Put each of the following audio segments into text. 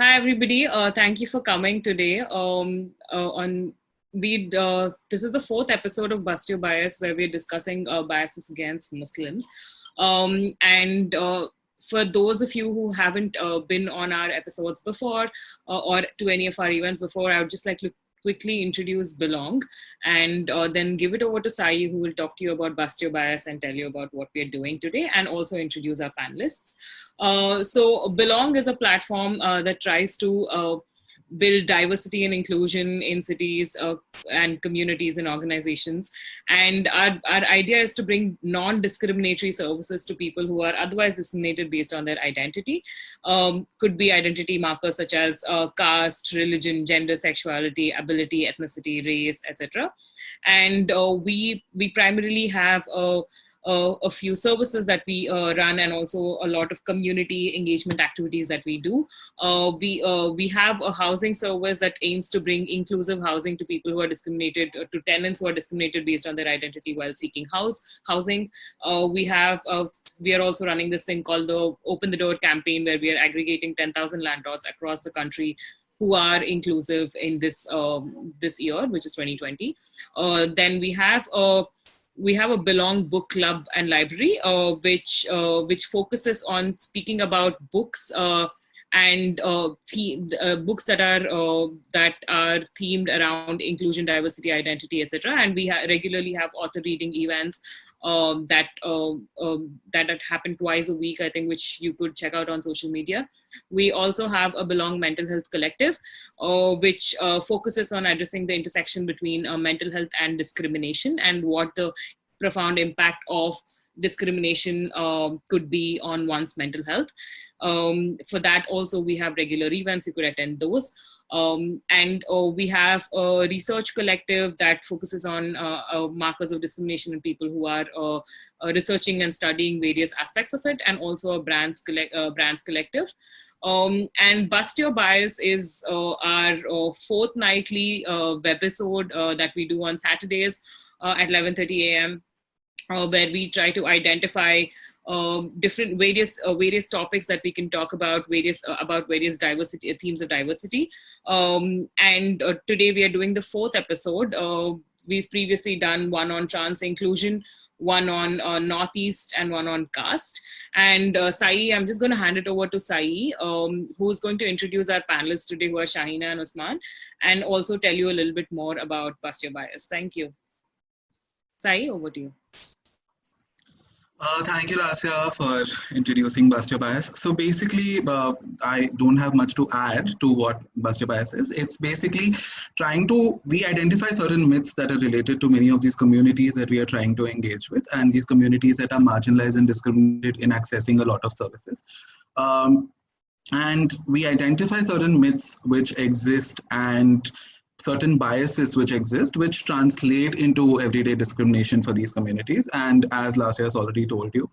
Hi everybody. Thank you for coming today. This is the fourth episode of Bust Your Bias, where we're discussing biases against Muslims. And for those of you who haven't been on our episodes before or to any of our events before, I would just like to quickly introduce Belong and then give it over to Sai, who will talk to you about Bust Your Bias and tell you about what we're doing today, and also introduce our panelists. So Belong is a platform that tries to build diversity and inclusion in cities and communities and organizations. And our idea is to bring non-discriminatory services to people who are otherwise discriminated based on their identity. Could be identity markers such as caste, religion, gender, sexuality, ability, ethnicity, race, etc. And we primarily have a few services that we run, and also a lot of community engagement activities that we do. We have a housing service that aims to bring inclusive housing to people who are discriminated, to tenants who are discriminated based on their identity while seeking housing. We are also running this thing called the Open the Door campaign, where we are aggregating 10,000 landlords across the country who are inclusive in this year, which is 2020. Then we have a Belong book club and library, which focuses on speaking about books and books that are themed around inclusion, diversity, identity, etc. And we regularly have author reading events that happen twice a week, I think, which you could check out on social media. We also have a Belong Mental Health Collective, which focuses on addressing the intersection between mental health and discrimination, and what the profound impact of discrimination could be on one's mental health. For that also, we have regular events. You could attend those. And we have a research collective that focuses on markers of discrimination in people who are researching and studying various aspects of it, and also a brands collective. And Bust Your Bias is our fortnightly webisode that we do on Saturdays at 11:30 a.m., where we try to identify different various topics that we can talk about, various diversity themes of diversity. And today we are doing the fourth episode. We've previously done one on trans inclusion, one on Northeast, and one on caste. And Sai, I'm just going to hand it over to Sai, who's going to introduce our panelists today, who are Shahina and Usman, and also tell you a little bit more about Bust Your Bias. Thank you. Sai, over to you. Thank you, Lasya, for introducing Bust Your Bias. So basically, I don't have much to add to what Bust Your Bias is. It's basically we identify certain myths that are related to many of these communities that we are trying to engage with, and these communities that are marginalized and discriminated in accessing a lot of services. And we identify certain myths which exist and certain biases which exist, which translate into everyday discrimination for these communities. And as Lasya has already told you,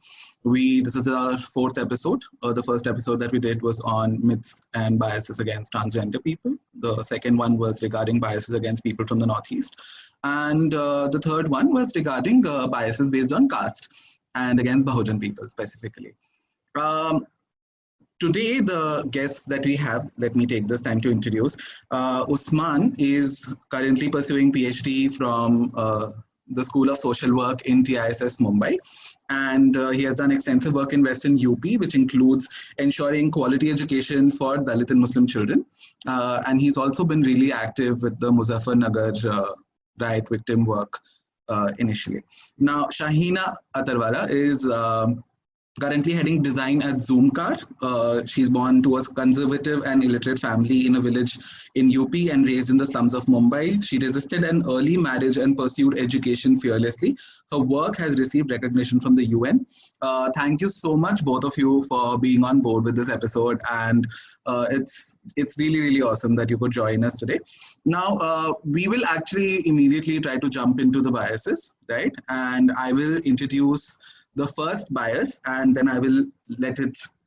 this is our fourth episode. The first episode that we did was on myths and biases against transgender people. The second one was regarding biases against people from the Northeast. And the third one was regarding biases based on caste and against Bahujan people specifically. Today, the guest that we have, let me take this time to introduce. Usman is currently pursuing PhD from the School of Social Work in TISS Mumbai. And he has done extensive work in Western UP, which includes ensuring quality education for Dalit and Muslim children. And he's also been really active with the Muzaffarnagar riot victim work initially. Now, Shahina Atarwala is currently heading design at Zoomcar. She's born to a conservative and illiterate family in a village in UP and raised in the slums of Mumbai. She resisted an early marriage and pursued education fearlessly. Her work has received recognition from the UN. Thank you so much, both of you, for being on board with this episode. And it's really, really awesome that you could join us today. Now, we will actually immediately try to jump into the biases, right? And I will introduce the first bias, and then I will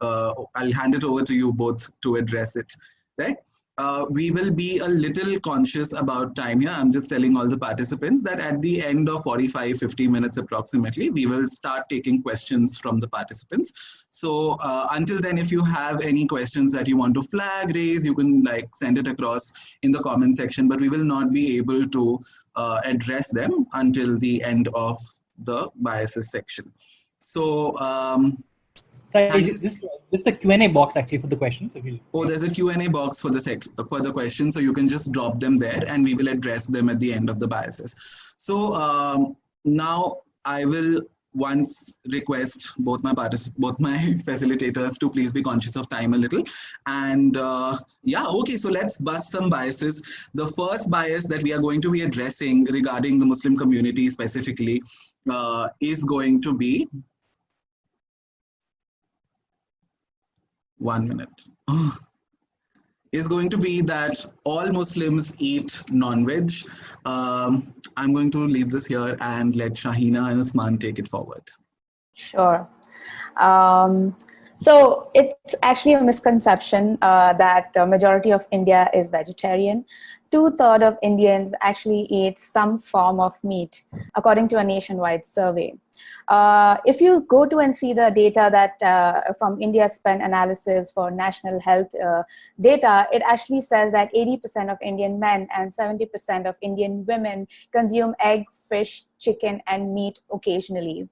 I'll hand it over to you both to address it, right? we will be a little conscious about time here. I'm just telling all the participants that at the end of 45-50 minutes approximately, we will start taking questions from the participants. So until then, if you have any questions that you want to flag, raise, you can like send it across in the comment section, but we will not be able to address them until the end of the biases section. So Sorry, just the Q&A box actually for the questions. Oh, there's a Q&A box for the question, so you can just drop them there and we will address them at the end of the biases. So now I will once request both my facilitators to please be conscious of time a little. And yeah, okay, so let's bust some biases. The first bias that we are going to be addressing regarding the Muslim community specifically is going to be 1 minute. Is going to be that all Muslims eat non-veg. I'm going to leave this here and let Shahina and Usman take it forward. Sure. So it's actually a misconception that the majority of India is vegetarian. 2/3 of Indians actually eat some form of meat, according to a nationwide survey. If you go to and see the data that from India Spend Analysis for National Health data, it actually says that 80% of Indian men and 70% of Indian women consume egg, fish, chicken, and meat occasionally.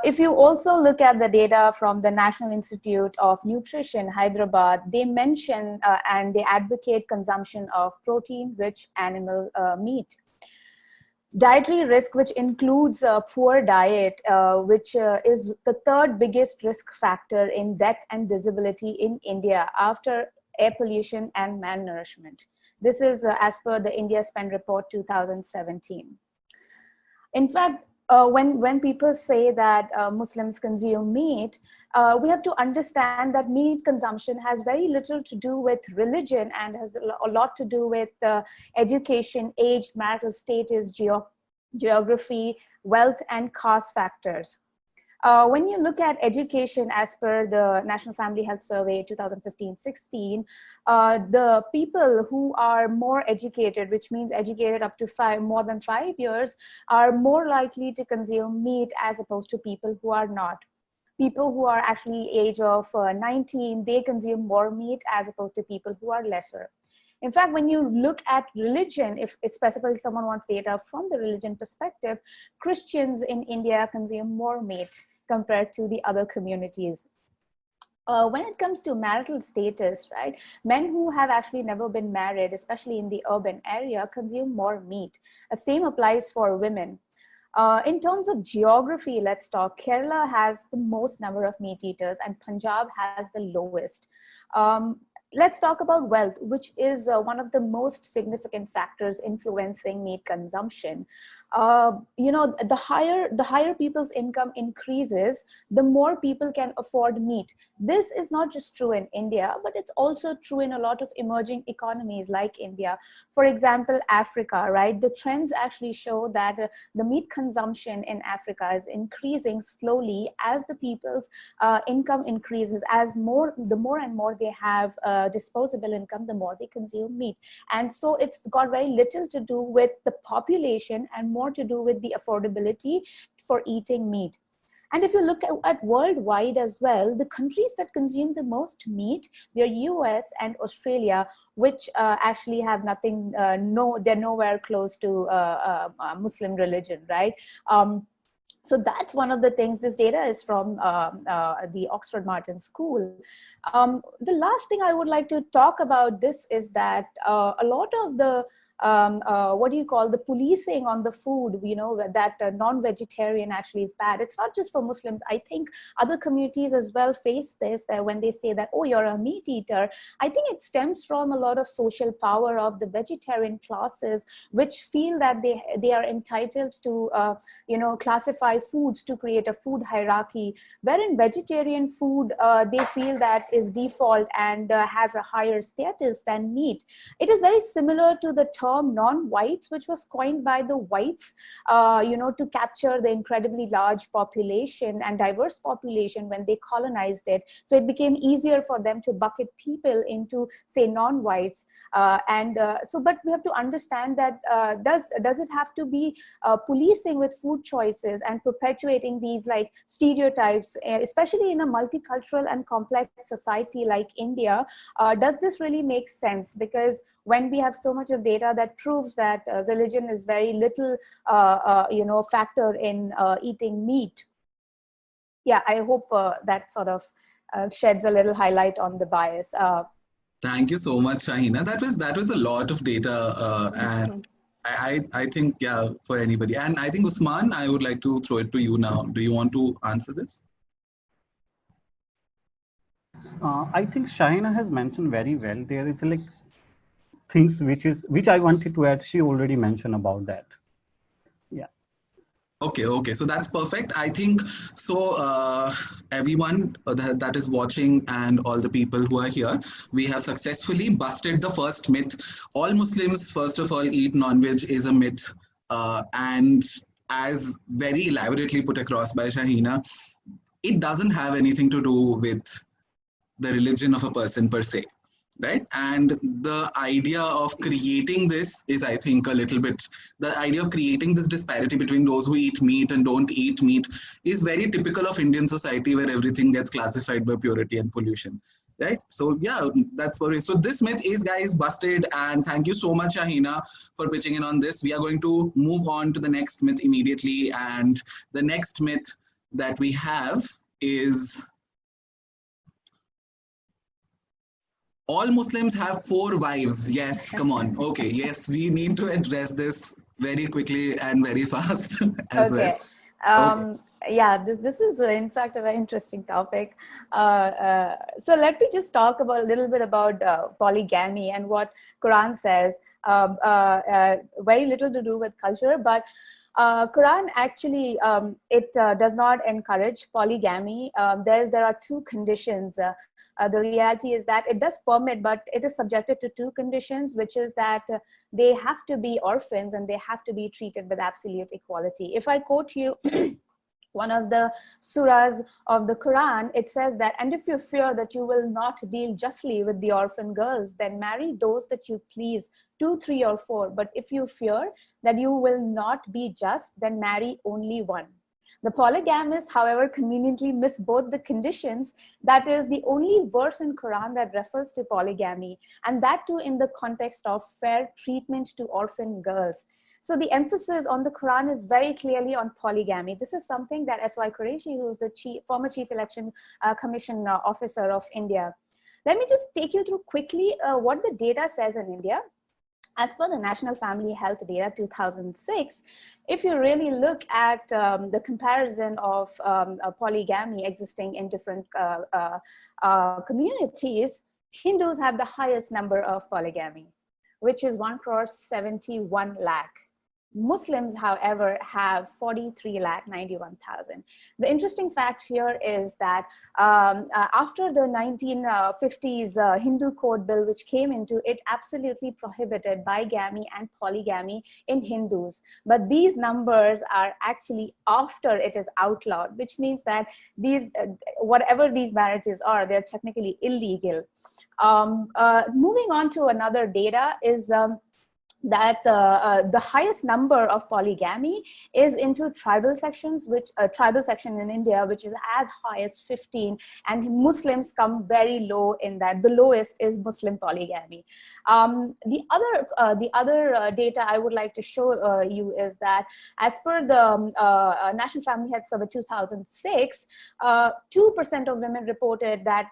If you also look at the data from the National Institute of Nutrition, Hyderabad, they mention and they advocate consumption of protein-rich animal meat. Dietary risk, which includes a poor diet, which is the 3rd biggest risk factor in death and disability in India after air pollution and malnourishment. This is as per the India Spend Report 2017. In fact, when people say that Muslims consume meat, we have to understand that meat consumption has very little to do with religion and has a lot to do with education, age, marital status, geography, wealth, and caste factors. When you look at education as per the National Family Health Survey 2015-16, the people who are more educated, which means educated up to more than 5 years, are more likely to consume meat as opposed to people who are not. People who are actually age of 19, they consume more meat as opposed to people who are lesser. In fact, when you look at religion, if specifically someone wants data from the religion perspective, Christians in India consume more meat compared to the other communities. When it comes to marital status, right, men who have actually never been married, especially in the urban area, consume more meat. The same applies for women. In terms of geography, let's talk. Kerala has the most number of meat eaters and Punjab has the lowest. Let's talk about wealth, which is one of the most significant factors influencing meat consumption. You know, the higher people's income increases, the more people can afford meat. This is not just true in India, but it's also true in a lot of emerging economies like India. For example, Africa, right? The trends actually show that the meat consumption in Africa is increasing slowly as the people's income increases. As the more and more they have disposable income, the more they consume meat. And so it's got very little to do with the population and more to do with the affordability for eating meat. And if you look at worldwide as well, the countries that consume the most meat, they're US and Australia, which actually have nothing, they're nowhere close to Muslim religion, right? So that's one of the things. This data is from the Oxford Martin School. The last thing I would like to talk about this is that a lot of the the policing on the food, you know, that non-vegetarian actually is bad. It's not just for Muslims. I think other communities as well face this, that when they say that, oh, you're a meat eater, I think it stems from a lot of social power of the vegetarian classes, which feel that they are entitled to, classify foods to create a food hierarchy, wherein vegetarian food, they feel that is default and has a higher status than meat. It is very similar to the term term non-whites, which was coined by the whites, to capture the incredibly large population and diverse population when they colonized it. So it became easier for them to bucket people into, say, non-whites. But we have to understand that does it have to be policing with food choices and perpetuating these like stereotypes, especially in a multicultural and complex society like India? Does this really make sense? Because when we have so much of data that proves that religion is very little, factor in eating meat. Yeah, I hope that sort of sheds a little highlight on the bias. Thank you so much, Shahina. That was a lot of data, and I think, yeah, for anybody. And I think, Usman, I would like to throw it to you now. Do you want to answer this? I think Shahina has mentioned very well. There is like things which I wanted to add. She already mentioned about that. Yeah. Okay. So that's perfect. I think so. Everyone that is watching and all the people who are here, we have successfully busted the first myth. All Muslims, first of all, eat non-veg is a myth, and as very elaborately put across by Shahina, it doesn't have anything to do with the religion of a person per se, right? And the idea of creating this is, I think, a little bit, the idea of creating this disparity between those who eat meat and don't eat meat is very typical of Indian society, where everything gets classified by purity and pollution, right? So yeah, that's what it is. So this myth is, guys, busted, and thank you so much, Shahina, for pitching in on this. We are going to move on to the next myth immediately, and the next myth that we have is all Muslims have 4 wives. Yes, come on. Okay, yes, we need to address this very quickly and very fast as well. Okay. Yeah, this is in fact a very interesting topic. So let me just talk about a little bit about polygamy and what Quran says. Very little to do with culture, but Quran actually does not encourage polygamy. There are 2 conditions. The reality is that it does permit, but it is subjected to 2 conditions, which is that they have to be orphans and they have to be treated with absolute equality. If I quote you one of the surahs of the Quran, it says that, and if you fear that you will not deal justly with the orphan girls, then marry those that you please, 2, 3, or 4. But if you fear that you will not be just, then marry only one. The polygamists, however, conveniently miss both the conditions. That is the only verse in Quran that refers to polygamy, and that too in the context of fair treatment to orphan girls. So the emphasis on the Quran is very clearly on polygamy. This is something that S.Y. Qureshi, who is the former Chief Election Commission Officer of India. Let me just take you through quickly what the data says in India. As per the National Family Health Data 2006, if you really look at the comparison of polygamy existing in different communities, Hindus have the highest number of polygamy, which is 1,71 lakh. Muslims, however, have 43,91,000. The interesting fact here is that after the 1950s Hindu Code Bill, which came into it, absolutely prohibited bigamy and polygamy in Hindus. But these numbers are actually after it is outlawed, which means that these, whatever these marriages are, they're technically illegal. Moving on to another data is that the highest number of polygamy is into tribal sections, which tribal section in India, which is as high as 15, and Muslims come very low in that. The lowest is Muslim polygamy. The other data I would like to show you is that as per the National Family Health Survey 2006, 2% of women reported that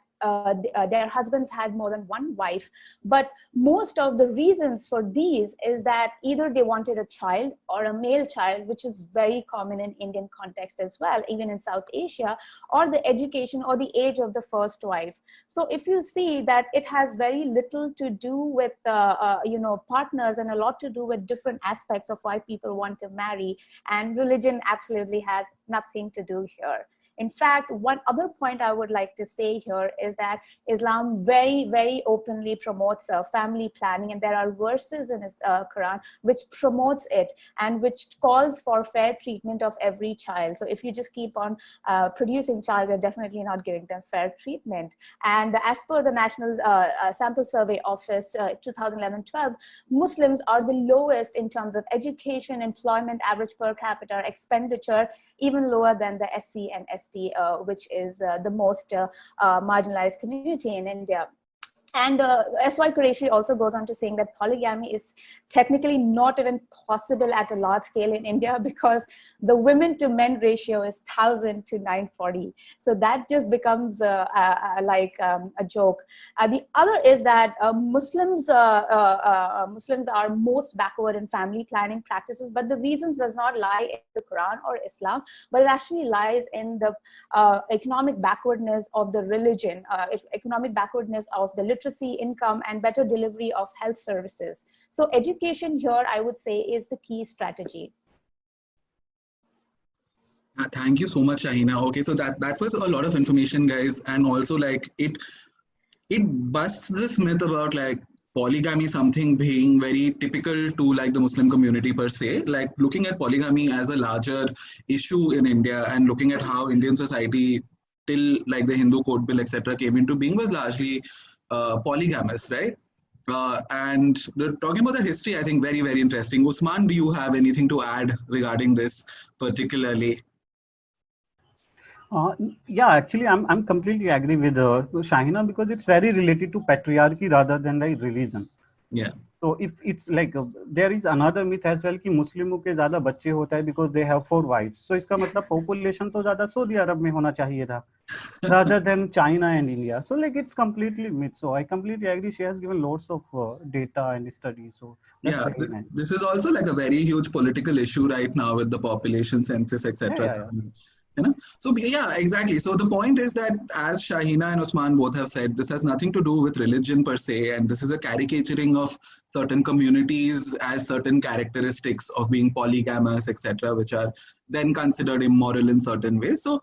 their husbands had more than one wife, but most of the reasons for these is that either they wanted a child or a male child, which is very common in Indian context as well, even in South Asia, or the education or the age of the first wife. So if you see that it has very little to do with partners and a lot to do with different aspects of why people want to marry, and religion absolutely has nothing to do here. In fact, one other point I would like to say here is that Islam very, very openly promotes family planning, and there are verses in its Quran which promotes it and which calls for fair treatment of every child. So if you just keep on producing child, you're definitely not giving them fair treatment. And as per the National Sample Survey Office 2011-12, Muslims are the lowest in terms of education, employment, average per capita expenditure, even lower than the SC and ST, which is the most marginalized community in India. And S.Y. Qureshi also goes on to saying that polygamy is technically not even possible at a large scale in India because the women to men ratio is 1,000 to 940. So that just becomes like a joke. The other is that Muslims are most backward in family planning practices, but the reasons does not lie in the Quran or Islam, but it actually lies in the economic backwardness of the religion, economic backwardness of the literacy, income, and better delivery of health services. So education here, I would say, is the key strategy. Thank you so much, Shahina. Okay, so that was a lot of information, guys, and also like it busts this myth about like polygamy something being very typical to like the Muslim community per se. Like looking at polygamy as a larger issue in India and looking at how Indian society till like the Hindu Code Bill etc. came into being was largely polygamous, right? And talking about the history, I think very, very interesting. Usman, do you have anything to add regarding this particularly? Yeah, actually, I'm completely agree with Shahina because it's very related to patriarchy rather than like religion. Yeah. So if it's like there is another myth as well कि मुस्लिमों के ज़्यादा बच्चे होता है because they have 4 wives. So इसका मतलब population तो ज़्यादा सऊदी अरब में होना चाहिए था rather than China and India. So like it's completely myth. So I completely agree. She has given lots of data and studies. So that's Yeah, very nice. this is also like a very huge political issue right now with the population census, etc. Yeah. You know? So yeah, exactly. So the point is that as Shahina and Usman both have said, this has nothing to do with religion per se, and this is a caricaturing of certain communities as certain characteristics of being polygamous, etc., which are then considered immoral in certain ways. So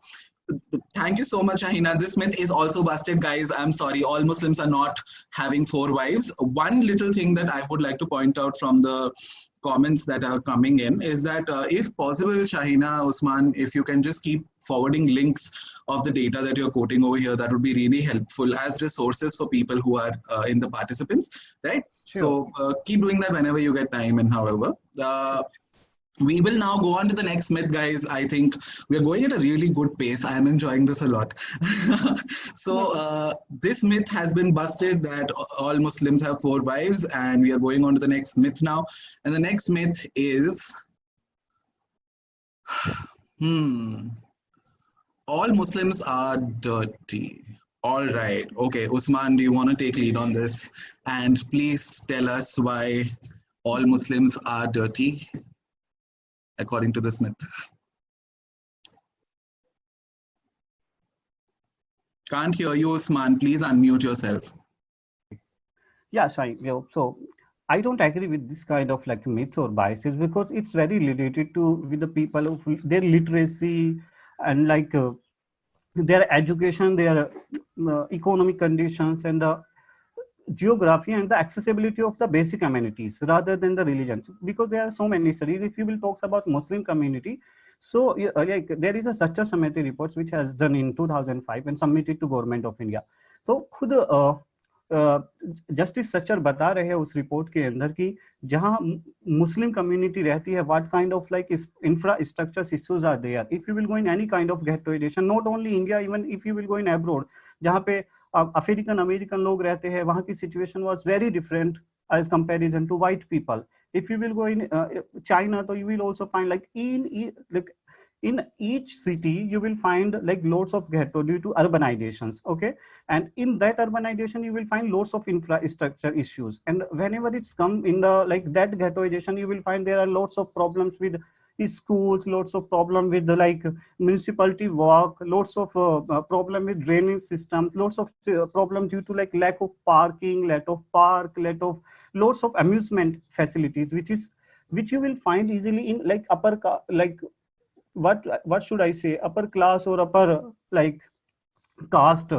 thank you so much, Shahina. This myth is also busted, guys. I'm sorry, all Muslims are not having 4 wives. One little thing that I would like to point out from the comments that are coming in is that if possible, Shahina, Usman, if you can just keep forwarding links of the data that you're quoting over here, that would be really helpful as resources for people who are in the participants, right? Sure. So keep doing that whenever you get time and however. We will now go on to the next myth, guys. I think we're going at a really good pace. I'm enjoying this a lot. So this myth has been busted that all Muslims have 4 wives, and we are going on to the next myth now. And the next myth is, all Muslims are dirty. All right. Okay, Usman, do you want to take lead on this? And please tell us why all Muslims are dirty, according to this myth. Can't hear you, Usman. Please unmute yourself. Yeah, sorry. So I don't agree with this kind of like myths or biases because it's very related to with the people of their literacy and like their education, their economic conditions, and the geography and the accessibility of the basic amenities rather than the religion, because there are so many studies. If you will talk about Muslim community, so like there is a Sachcha Samiti report which has done in 2005 and submitted to government of India. तो खुद justice Sachar बता रहे हैं उस report के अंदर कि जहां मुस्लिम कम्युनिटी रहती है, what kind of like infrastructure issues are there if you will go in any kind of ghettoization, not only India, even if you will go in abroad, जहां पे अफ्रीकन अमेरिकन लोग रहते हैं, वहां की situation was very different as comparison to white people. If you will go in China, so you will also find like in each city you will find like lots of ghetto due to urbanizations, okay, and in that urbanization you will find lots of infrastructure issues, and whenever it's come in the like that ghettoization, you will find there are lots of problems with schools, lots of problem with the like municipality work, lots of problem with drainage systems, lots of problem due to like lack of parking, lots of amusement facilities, which you will find easily in like what should I say, upper class or upper like caste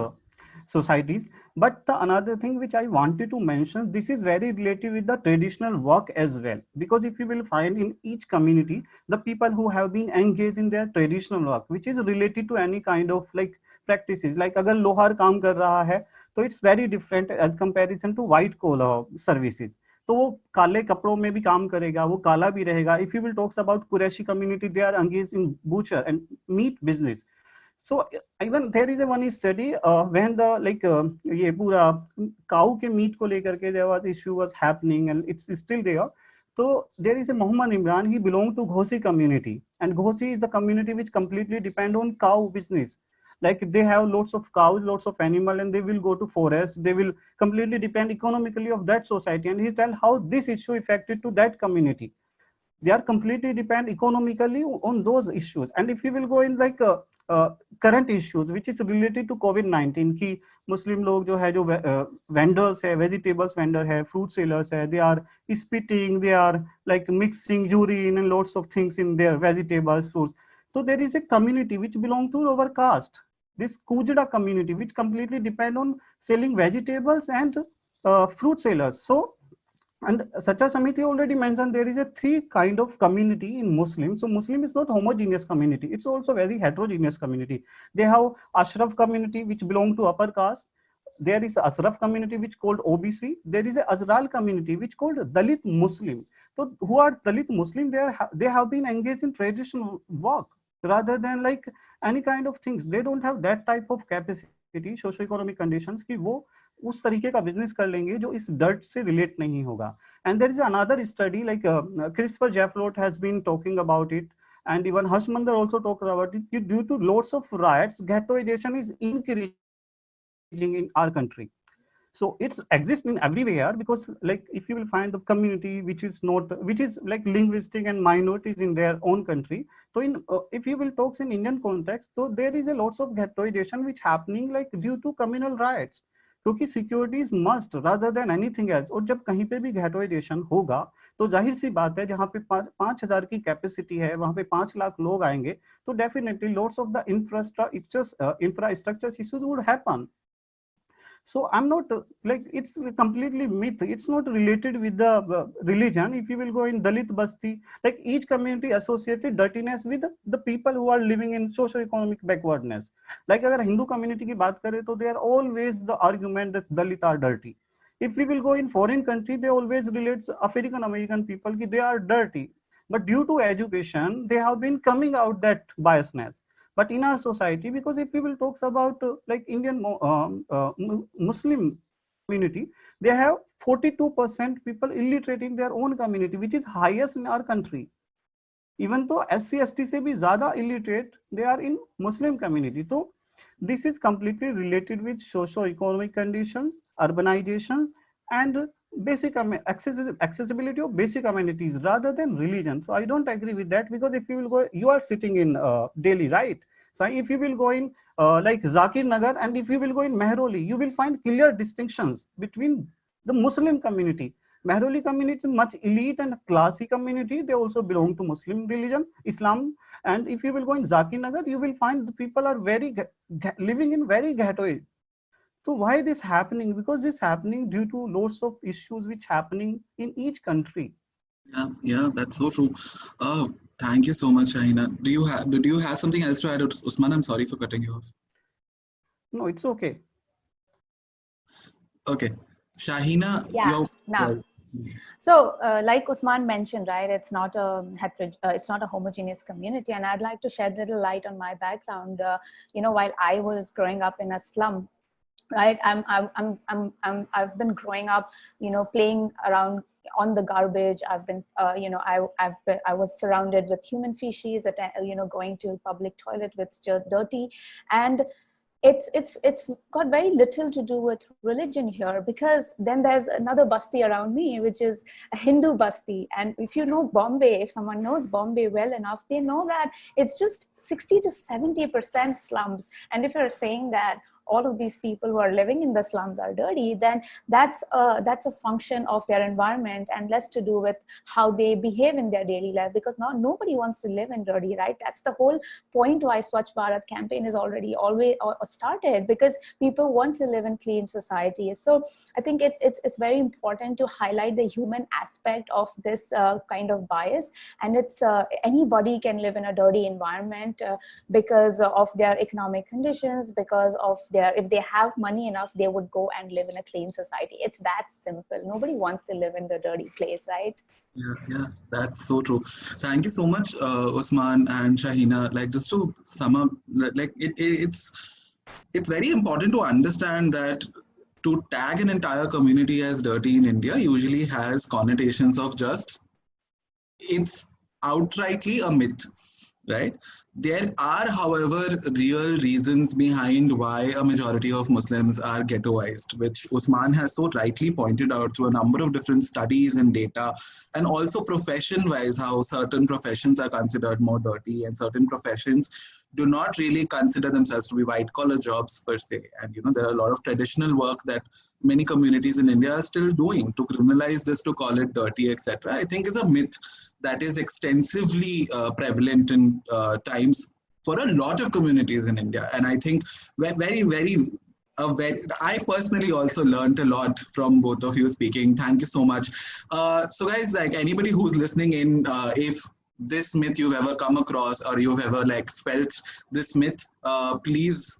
societies. But the another thing which I wanted to mention, this is very related with the traditional work as well, because if you will find in each community the people who have been engaged in their traditional work which is related to any kind of like practices, like अगर लोहार काम कर रहा है तो it's very different as comparison to white collar services. तो वो काले कपड़ों में भी काम करेगा, वो काला भी रहेगा. If you will talk about Qureshi community, they are engaged in butcher and meat business. So even there is a one study when the like ये पूरा cow के meat को लेकर के there was issue was happening and it's still there. So there is a Muhammad Imran, he belonged to Ghosi community, and Ghosi is the community which completely depend on cow business. Like they have lots of cows, lots of animal, and they will go to forest. They will completely depend economically of that society. And he tell how this issue affected to that community. They are completely depend economically on those issues. And if you will go in like current issues which is related to COVID-19 कि मुस्लिम लोग जो है जो vendors है, vegetables vendor है, fruit sellers है, they are spitting, they are like mixing urine and lots of things in their vegetables, fruits. So there is a community which belong to lower caste, this Kujda community, which completely depend on selling vegetables and fruit sellers. So, and Sacha Samiti already mentioned there is a three kind of community in Muslim. So Muslim is not homogeneous community. It's also very heterogeneous community. They have Ashraf community which belong to upper caste. There is Ashraf community which called OBC. There is a Azral community which called Dalit Muslim. So who are Dalit Muslim? They have been engaged in traditional work rather than like any kind of things. They don't have that type of capacity, socio-economic conditions कि वो उस तरीके का business कर लेंगे जो इस dirt से रिलेट नहीं होगा. And there is another study like Christopher Jafflot has been talking about it, and even Harshmander also talked about it. Due to lots of riots, ghettoization is increasing in our country. So it's exists in everywhere, because like if you will find the community which is not, which is like linguistic and minorities in their own country. So in if you will talk in Indian context, so there is a lots of ghettoization which happening like due to communal riots. क्योंकि security is must rather than anything else. और जब कहीं पे भी गैटोइजेशन होगा तो जाहिर सी बात है जहाँ पे 5,000 की कैपेसिटी है वहाँ पे 5 लाख लोग आएंगे, तो definitely lots of the infrastructure issues would happen. So I'm not like it's completely myth. It's not related with the religion. If you will go in Dalit Basti, like each community associated dirtiness with the people who are living in socio-economic backwardness. Like अगर Hindu community की बात करें तो they are always the argument that Dalit are dirty. If we will go in foreign country, they always relate African American people कि they are dirty. But due to education, they have been coming out that biasness. But in our society, because if people talks about like Indian Muslim community, they have 42% people illiterate in their own community, which is highest in our country. Even though SC ST से भी ज़्यादा illiterate, they are in Muslim community. So this is completely related with socio-economic conditions, urbanization, and basic accessibility of basic amenities rather than religion. So I don't agree with that, because if you will go, you are sitting in Delhi, right? So if you will go in like Zakir Nagar, and if you will go in Mehroli, you will find clear distinctions between the Muslim community. Mehroli community is much elite and classy community. They also belong to Muslim religion, Islam. And if you will go in Zakir Nagar, you will find the people are very living in very ghetto. So why this happening? Because this happening due to lots of issues which happening in each country. Yeah, that's so true. Thank you so much, Shahina. Do you have something else to add, Usman? I'm sorry for cutting you off. No, it's okay. Okay, Shahina. Yeah. Now, so like Usman mentioned, right? It's not a homogeneous community, and I'd like to shed a little light on my background. While I was growing up in a slum, right? I've been growing up, playing around on the garbage. I've been, I was surrounded with human feces, going to public toilet with dirty, and it's got very little to do with religion here, because then there's another basti around me, which is a Hindu basti. And if you know Bombay, if someone knows Bombay well enough, they know that it's just 60 to 70% slums. And if you're saying that, all of these people who are living in the slums are dirty, then that's a function of their environment and less to do with how they behave in their daily life, because now nobody wants to live in dirty, right? That's the whole point why Swachh Bharat campaign is already always started, because people want to live in clean societies. So I think it's very important to highlight the human aspect of this kind of bias. And it's anybody can live in a dirty environment because of their economic conditions, because of their, if they have money enough, they would go and live in a clean society. It's that simple. Nobody wants to live in the dirty place, right? Yeah, that's so true. Thank you so much, Usman and Shahina. Like, just to sum up, like it's very important to understand that to tag an entire community as dirty in India usually has connotations of just, it's outrightly a myth, right? There are, however, real reasons behind why a majority of Muslims are ghettoized, which Usman has so rightly pointed out through a number of different studies and data, and also profession-wise, how certain professions are considered more dirty and certain professions do not really consider themselves to be white-collar jobs per se. And there are a lot of traditional work that many communities in India are still doing. To criminalize this, to call it dirty, etc., I think is a myth that is extensively prevalent in times for a lot of communities in India. And I think I personally also learned a lot from both of you speaking. Thank you so much. So guys, like anybody who's listening in, if this myth you've ever come across or you've ever like felt this myth, please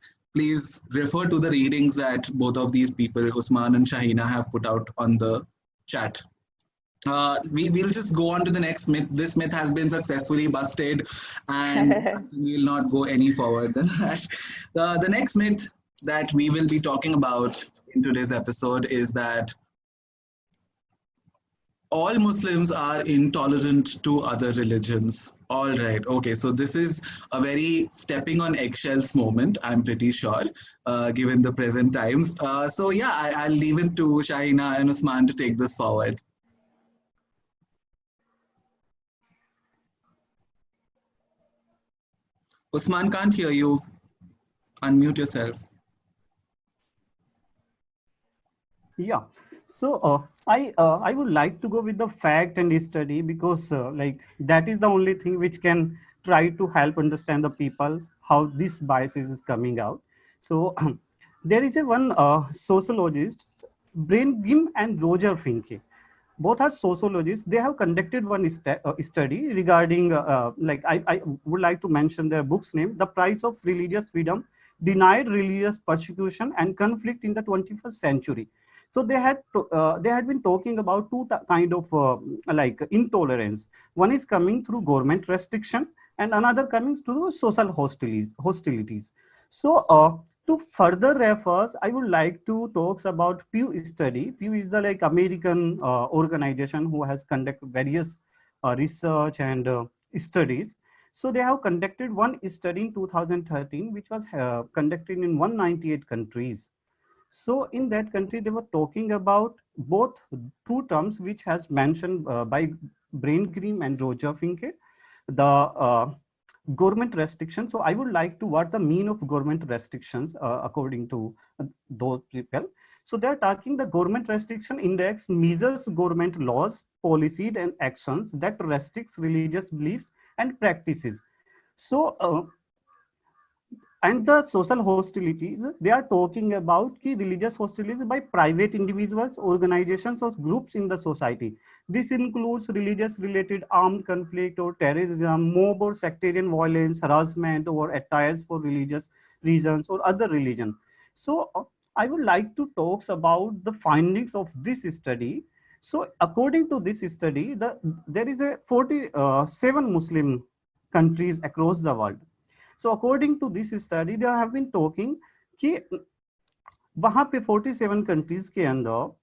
refer to the readings that both of these people, Usman and Shahina, have put out on the chat. We'll just go on to the next myth. This myth has been successfully busted, and we'll not go any forward than that. The next myth that we will be talking about in today's episode is that all Muslims are intolerant to other religions. All right. Okay. So this is a very stepping on eggshells moment, I'm pretty sure, given the present times. So yeah, I'll leave it to Shahina and Usman to take this forward. Usman, can't hear you. Unmute yourself. Yeah. So I would like to go with the fact and study, because like that is the only thing which can try to help understand the people how this bias is coming out. So there is one sociologist, Brain and Roger Finke. Both are sociologists. They have conducted one study regarding, like I would like to mention their book's name, The Price of Religious Freedom, Denied Religious Persecution and Conflict in the 21st Century. So they had been talking about two kind of like intolerance. One is coming through government restriction and another coming through social hostilities. So to further refers, I would like to talk about Pew study. Pew is the like American organization who has conducted various research and studies. So they have conducted one study in 2013, which was conducted in 198 countries. So in that country, they were talking about both two terms which has mentioned by Brain and Roger Finke, the government restrictions. So I would like to what the mean of government restrictions according to those people. So they're talking the government restriction index measures government laws, policies and actions that restricts religious beliefs and practices. So and the social hostilities, they are talking about key religious hostilities by private individuals, organizations or groups in the society. This includes religious related armed conflict or terrorism, mob or sectarian violence, harassment or attacks for religious reasons or other religion. So I would like to talk about the findings of this study. So according to this study, there is a 47 Muslim countries across the world. So according to this study, they have been talking कि वहाँ पे 47 countries के अंदर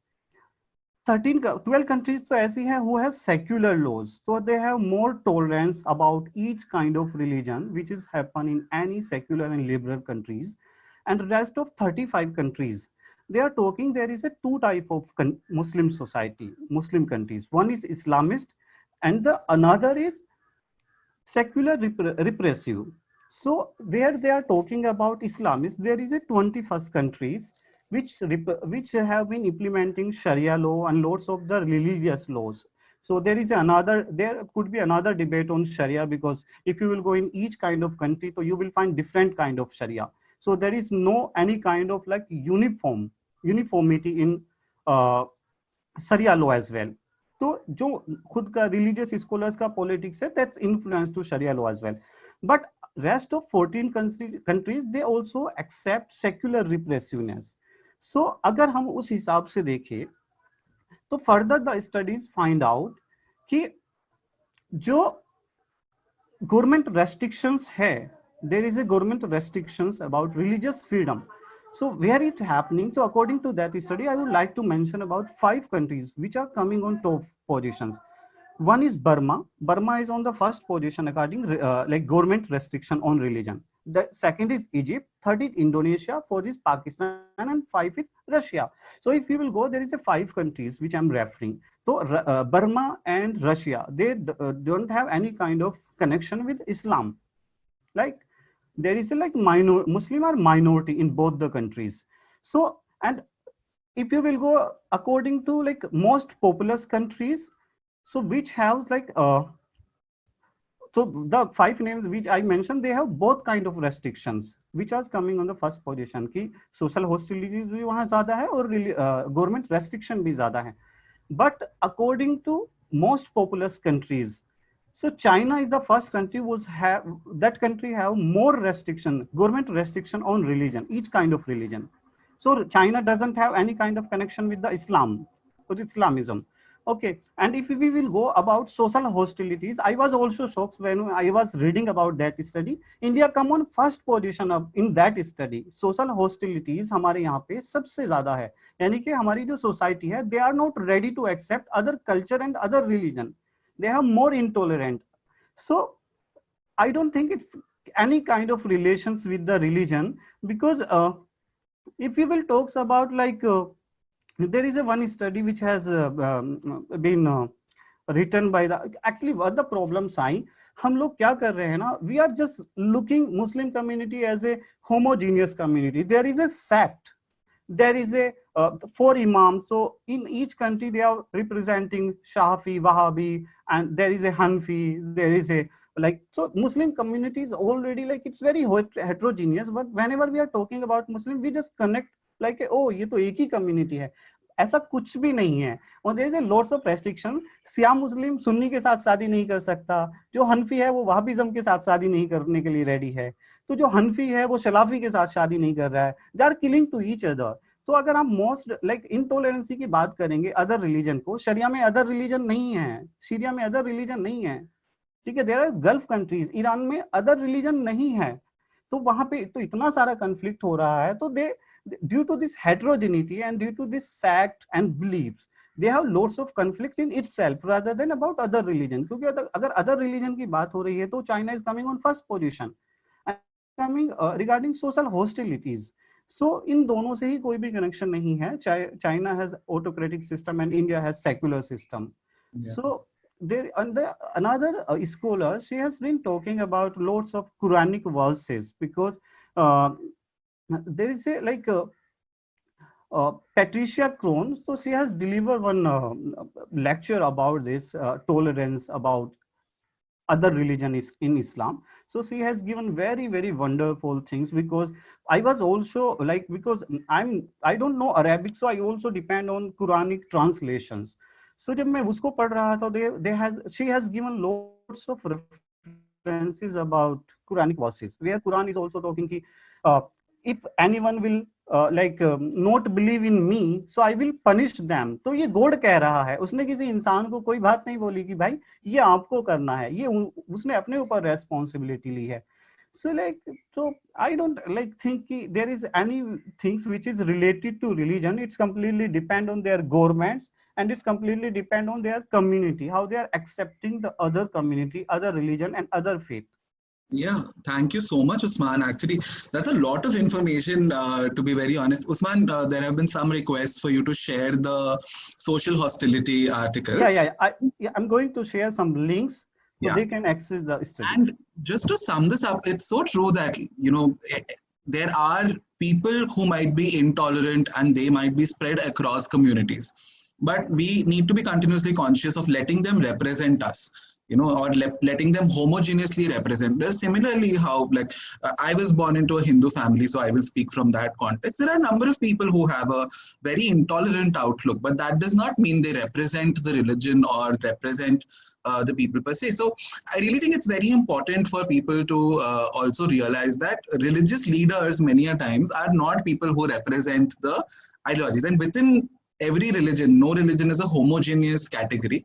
12 countries तो ऐसी हैं who have secular laws, so they have more tolerance about each kind of religion which is happen in any secular and liberal countries, and the rest of 35 countries, they are talking there is a two type of Muslim society, Muslim countries. One is Islamist and the another is secular repressive. So where they are talking about Islamists, there is a 21st countries which have been implementing Sharia law and lots of the religious laws. So there could be another debate on Sharia, because if you will go in each kind of country, so you will find different kind of Sharia. So there is no any kind of like uniformity in Sharia law as well. तो जो खुद का religious scholars का politics है, that's influence to Sharia law as well. But rest of 14 countries they also accept secular repressiveness. So अगर हम उस हिसाब से देखें तो further the studies find out कि जो government restrictions है, there is a government restrictions about religious freedom. So where it's happening, so according to that study, I would like to mention about 5 countries which are coming on top positions. One is Burma. Burma is on the first position according like government restriction on religion. The second is Egypt, third is Indonesia, fourth is Pakistan, and 5 is Russia. So if you will go, there is a 5 countries which I'm referring. So Burma and Russia, they don't have any kind of connection with Islam. Like there is a like Muslim or minority in both the countries. So, and if you will go according to like most populous countries, so which have like so the 5 names which I mentioned, they have both kind of restrictions which are coming on the first position ki social hostilities bhi wahan zyada hai aur government restriction bhi zyada hai. But according to most populous countries, so China is the first country that country have more restriction, government restriction on religion, each kind of religion. So China doesn't have any kind of connection with the Islam, with Islamism. Okay, and if we will go about social hostilities, I was also shocked when I was reading about that study. India come on first position in that study. Social hostilities हमारे यहाँ पे सबसे ज़्यादा है, यानी कि हमारी जो society है, they are not ready to accept other culture and other religion. They are more intolerant. So I don't think it's any kind of relations with the religion, because if you will talk about like there is a one study which has been written by the actually what the problems आई, हम लोग क्या कर रहे हैं ना, we are just looking Muslim community as a homogeneous community. There is a sect, there is a 4 imams, so in each country they are representing Shafi, Wahhabi, and there is a Hanfi, there is a like, so Muslim community is already like it's very heterogeneous, but whenever we are talking about Muslim, we just connect like oh ये तो एक ही community है. ऐसा कुछ भी नहीं है. और there is a lots of restriction. Siya मुस्लिम सुन्नी के साथ शादी नहीं कर सकता, जो हनफी है वो वहाबिज्म के साथ शादी नहीं करने के लिए रेडी है, तो जो हनफी है वो शलाफी के साथ शादी नहीं कर रहा है. They are killing to each other. तो अगर हम मोस्ट लाइक इंटॉलरेंसी की बात करेंगे अदर रिलीजन को, शरिया में अदर रिलीजन नहीं है, सीरिया में अदर रिलीजन नहीं है, ठीक है. There are gulf countries, Iran में अदर रिलीजन नहीं है, तो वहां पे तो इतना सारा कंफ्लिक्ट हो रहा है. तो दे due to this heterogeneity and due to this sect and beliefs, they have lots of conflict in itself rather than about other religion. क्योंकि अगर other religion की बात हो रही है तो China is coming on first position. And coming regarding social hostilities, so इन दोनों से ही कोई भी connection नहीं है. China has autocratic system and India has secular system. Yeah. So there another scholar, she has been talking about lots of Quranic verses, because there is a like Patricia Crone, so she has delivered one lecture about this tolerance about other religions in Islam. So she has given very, very wonderful things, because I was also like, because I don't know Arabic, so I also depend on Quranic translations. So जब मैं उसको पढ़ रहा था, she has given lots of references about Quranic verses, where Quran is also talking ki if anyone will not believe in me, so I will punish them. तो ये God कह रहा है, उसने किसी इंसान को कोई बात नहीं बोली कि भाई ये आपको करना है, ये उसने अपने ऊपर रेस्पॉन्सिबिलिटी ली है. So I don't think there is any things which is related to religion. It's completely depend on their governments, and it's completely depend on their community, how they are accepting the other community, other religion and other faith. Yeah, thank you so much, Usman. Actually, that's a lot of information, to be very honest. Usman, there have been some requests for you to share the social hostility article. I'm going to share some links. so they can access the study. And just to sum this up, it's so true that, there are people who might be intolerant and they might be spread across communities. But we need to be continuously conscious of letting them represent us, or letting them homogeneously represent us. Similarly, how, I was born into a Hindu family, so I will speak from that context. There are a number of people who have a very intolerant outlook, but that does not mean they represent the religion or represent the people per se. So I really think it's very important for people to also realize that religious leaders many a times are not people who represent the ideologies. And within every religion, no religion is a homogeneous category.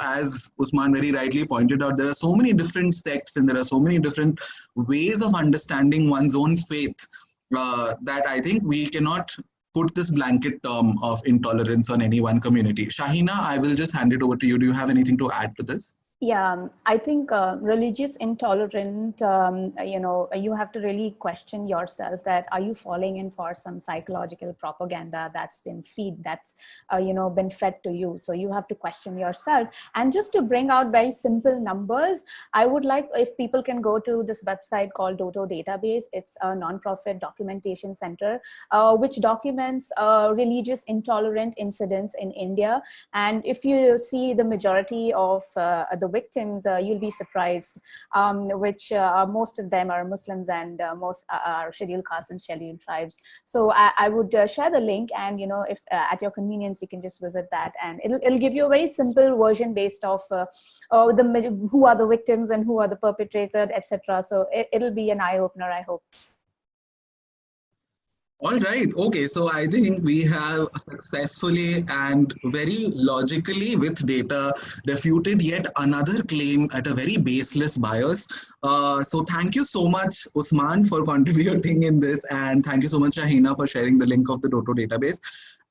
As Usman very rightly pointed out, there are so many different sects and there are so many different ways of understanding one's own faith that I think we cannot put this blanket term of intolerance on any one community. Shahina, I will just hand it over to you. Do you have anything to add to this? Yeah, I think religious intolerant, you have to really question yourself that are you falling in for some psychological propaganda that's been been fed to you. So you have to question yourself. And just to bring out very simple numbers, I would like if people can go to this website called Doto Database. It's a non-profit documentation center, which documents religious intolerant incidents in India. And if you see the majority of the victims, you'll be surprised, which most of them are Muslims and most are scheduled castes and scheduled tribes. So I would share the link, and if at your convenience you can just visit that, and it'll give you a very simple version based off who are the victims and who are the perpetrators, etc. So it'll be an eye opener, I hope. All right. Okay. So I think we have successfully and very logically with data refuted yet another claim at a very baseless bias. So thank you so much, Usman, for contributing in this. And thank you so much, Shahina, for sharing the link of the Doto database.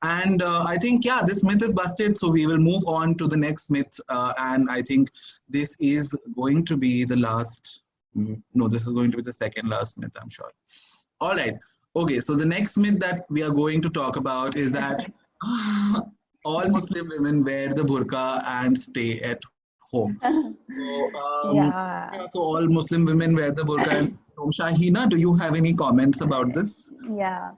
And I think, yeah, this myth is busted. So we will move on to the next myth. And I think this is going to be the last. No, this is going to be the second last myth, I'm sure. All right. Okay, so the next myth that we are going to talk about is that all Muslim women wear the burqa and stay at home. So all Muslim women wear the burqa and home. Shahina, do you have any comments about this? Yeah.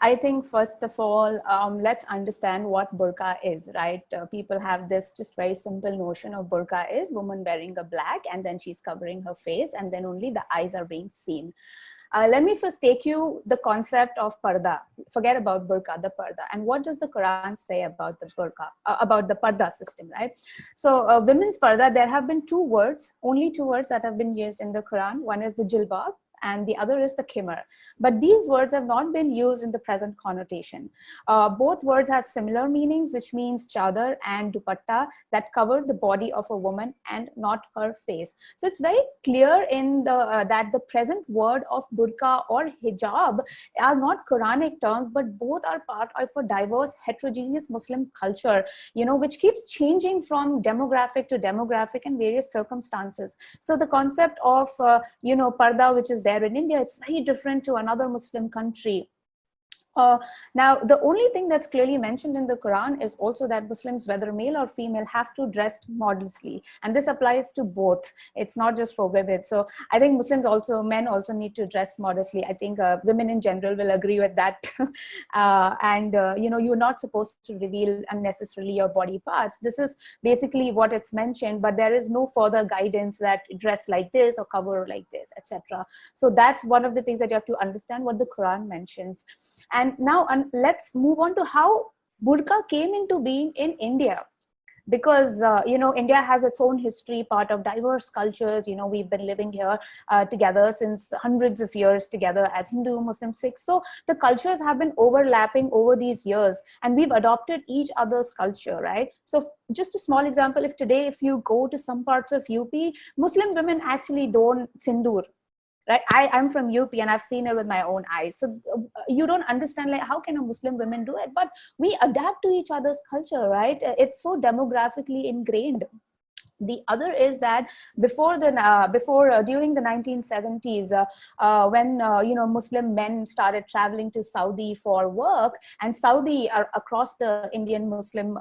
I think first of all, let's understand what burqa is, right? People have this just very simple notion of burqa is woman wearing a black and then she's covering her face and then only the eyes are being seen. Let me first take you the concept of parda. Forget about burqa, the parda. And what does the Quran say about the burqa, about the parda system, right? So women's parda, there have been only two words that have been used in the Quran. One is the jilbab and the other is the khimar. But these words have not been used in the present connotation. Both words have similar meanings, which means chadar and dupatta that cover the body of a woman and not her face. So it's very clear in that the present word of burqa or hijab are not Quranic terms, but both are part of a diverse, heterogeneous Muslim culture, which keeps changing from demographic to demographic and various circumstances. So the concept of, parda, which is there in India, it's very different to another Muslim country. Now, the only thing that's clearly mentioned in the Quran is also that Muslims, whether male or female, have to dress modestly. And this applies to both. It's not just for women. So I think men also need to dress modestly. I think women in general will agree with that. You're not supposed to reveal unnecessarily your body parts. This is basically what it's mentioned, but there is no further guidance that dress like this or cover like this, etc. So that's one of the things that you have to understand what the Quran mentions. And now let's move on to how burqa came into being in India. Because, India has its own history, part of diverse cultures. We've been living here together since hundreds of years together as Hindu, Muslim, Sikh. So the cultures have been overlapping over these years and we've adopted each other's culture, right? So just a small example, if you go to some parts of UP, Muslim women actually don't sindoor. Right, I'm from UP and I've seen it with my own eyes. So you don't understand how can a Muslim women do it? But we adapt to each other's culture, right? It's so demographically ingrained. The other is that during the 1970s, when Muslim men started traveling to Saudi for work, and Saudi across the Indian Muslim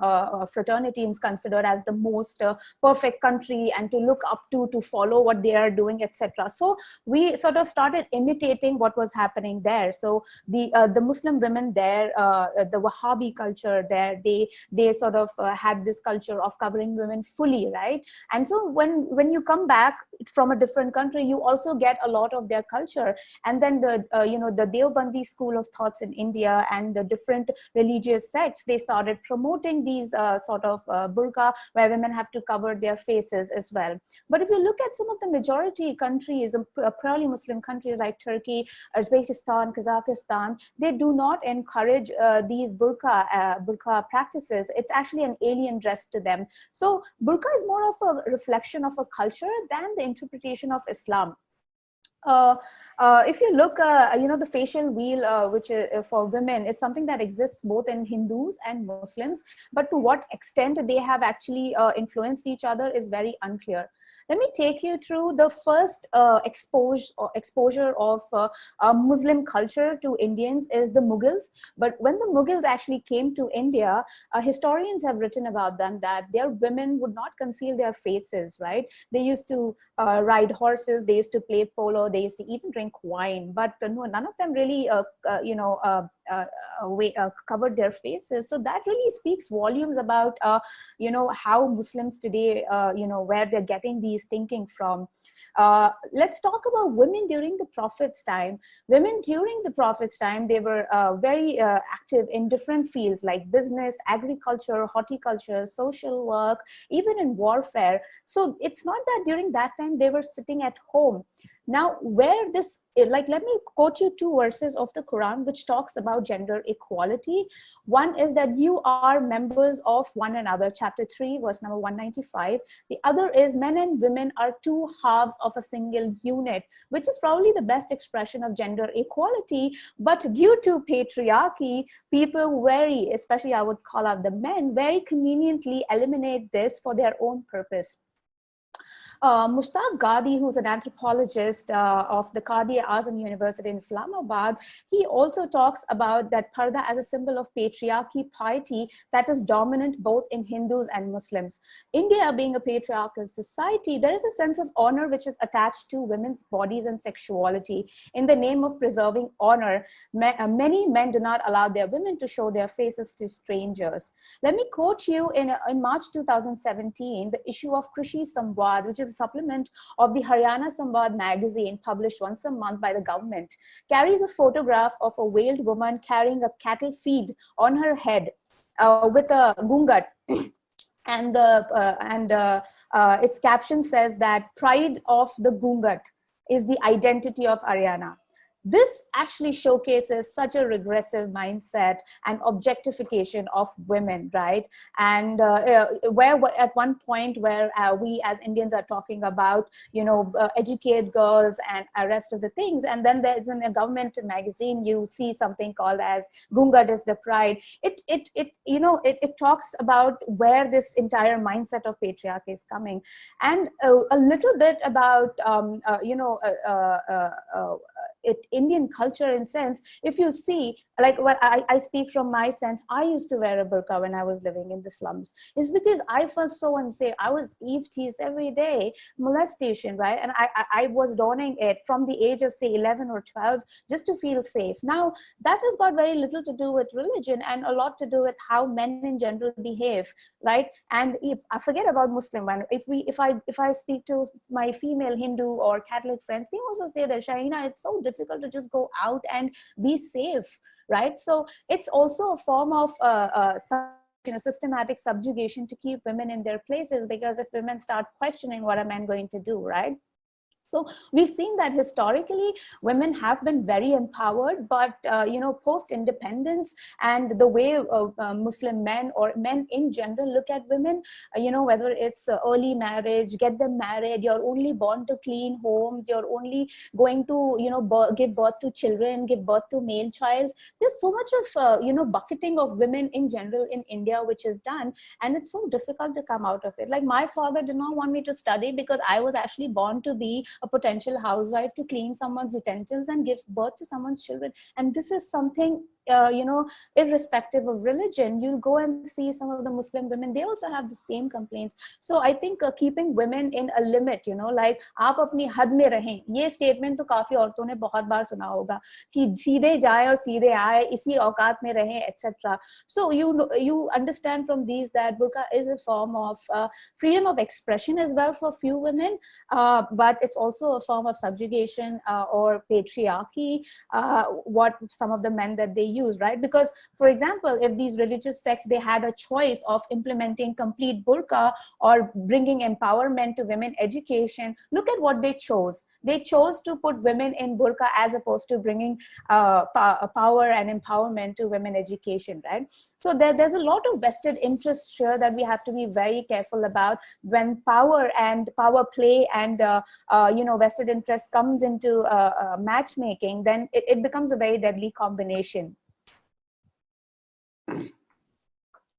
fraternity is considered as the most perfect country and to look up to follow what they are doing, etc. So we sort of started imitating what was happening there. So the Muslim women there, the Wahhabi culture there, they sort of had this culture of covering women fully, right? And so when you come back from a different country, you also get a lot of their culture. And then the Deobandi school of thoughts in India and the different religious sects, they started promoting these sort of burqa, where women have to cover their faces as well. But if you look at some of the majority countries, purely Muslim countries like Turkey, Uzbekistan, Kazakhstan, they do not encourage these burqa practices. It's actually an alien dress to them. So burqa is more of a reflection of a culture than the interpretation of Islam. If you look, the facial veil, which for women is something that exists both in Hindus and Muslims, but to what extent they have actually influenced each other is very unclear. Let me take you through the first exposure of Muslim culture to Indians is the Mughals. But when the Mughals actually came to India, historians have written about them that their women would not conceal their faces, right? They used to ride horses, they used to play polo, they used to even drink wine, but no, none of them really covered their faces. So that really speaks volumes about how Muslims today where they're getting these thinking from. Let's talk about women during the Prophet's time. Women during the Prophet's time, they were very active in different fields like business, agriculture, horticulture, social work, even in warfare. So it's not that during that time they were sitting at home. Now, where this, let me quote you two verses of the Quran which talks about gender equality. One is that you are members of one another, chapter 3, verse number 195. The other is men and women are two halves of a single unit, which is probably the best expression of gender equality. But due to patriarchy, people very, especially I would call out the men, very conveniently eliminate this for their own purpose. Mushtaq Ghadi, who's an anthropologist of the Quaid-e-Azam University in Islamabad, he also talks about that parda as a symbol of patriarchy, piety that is dominant both in Hindus and Muslims. India being a patriarchal society, there is a sense of honor which is attached to women's bodies and sexuality. In the name of preserving honor, many men do not allow their women to show their faces to strangers. Let me quote you in March 2017, the issue of Krishi Samvad, which is a supplement of the Haryana Samvad magazine published once a month by the government, carries a photograph of a veiled woman carrying a cattle feed on her head with a gungat. And its caption says that pride of the gungat is the identity of Haryana. This actually showcases such a regressive mindset and objectification of women, right? And where at one point where we as Indians are talking about, educate girls and rest of the things, and then there's in a government magazine, you see something called as Gungat is the pride. It talks about where this entire mindset of patriarchy is coming, and a little bit about Indian culture in sense. If you see, like when I speak from my sense, I used to wear a burqa when I was living in the slums. It's because I felt so unsafe. I was eve teased every day, molestation, right? And I was donning it from the age of say 11 or 12 just to feel safe. Now that has got very little to do with religion and a lot to do with how men in general behave, right? And if I forget about Muslim one, if I speak to my female Hindu or Catholic friends, they also say that Shahina, it's so difficult to just go out and be safe, right? So it's also a form of systematic subjugation to keep women in their places, because if women start questioning, what are men going to do, right? So we've seen that historically women have been very empowered, but post independence and the way Muslim men or men in general look at women, whether it's early marriage, get them married, you're only born to clean homes, you're only going to give birth to children, give birth to male child. There's so much of bucketing of women in general in India which is done, and it's so difficult to come out of it. Like, my father did not want me to study because I was actually born to be a potential housewife, to clean someone's utensils and give birth to someone's children. And this is something, irrespective of religion. You'll go and see some of the Muslim women, they also have the same complaints. So I think keeping women in a limit, like आप अपनी हद में रहें, ये statement तो काफी औरतों ने बहुत बार सुना होगा कि सीधे जाए और सीधे आए, इसी औकात में रहें, etc. So you understand from these that burqa is a form of freedom of expression as well for few women, but it's also a form of subjugation or patriarchy, what some of the men that they use, right? Because, for example, if these religious sects, they had a choice of implementing complete burqa or bringing empowerment to women education, look at what they chose. They chose to put women in burqa as opposed to bringing power and empowerment to women education, right? So there's a lot of vested interests here that we have to be very careful about. When power and power play and vested interest comes into matchmaking, then it becomes a very deadly combination.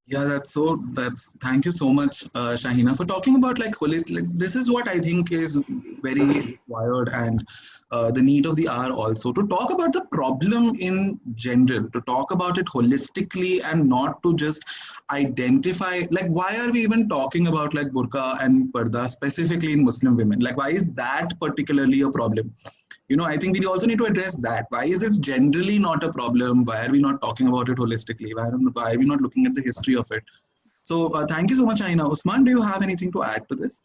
Yeah, thank you so much, Shahina, for talking about like this is what I think is very required, and the need of the hour also, to talk about the problem in general, to talk about it holistically, and not to just identify, like, why are we even talking about like burqa and parda specifically in Muslim women? Like, why is that particularly a problem? I think we also need to address that. Why is it generally not a problem? Why are we not talking about it holistically? Why are we not looking at the history of it? So thank you so much, Shahina. Usman, do you have anything to add to this?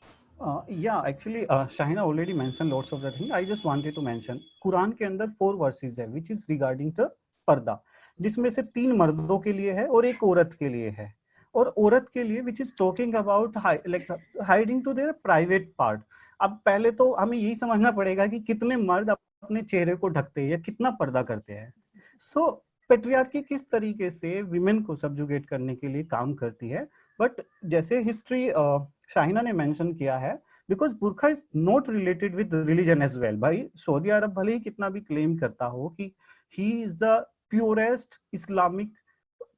Yeah, actually, Shahina already mentioned lots of the things. I just wanted to mention, Quran के अंदर 4 verses है, which is regarding the पर्दा, जिसमें से 3 मर्दों के लिए है और 1 औरत के लिए है. और औरत के लिए which is talking about like hiding to their private part. अब पहले तो हमें यही समझना पड़ेगा कि कितने मर्द अपने चेहरे को ढकते हैं या कितना पर्दा करते हैं. सो पेट्रियार्की किस तरीके से विमेन को सब्जुगेट करने के लिए काम करती है. बट जैसे हिस्ट्री शाहिना ने मेंशन किया है, बिकॉज बुरखा is not related with religion as well. भाई सऊदी अरब भले ही कितना भी क्लेम करता हो कि he is the purest Islamic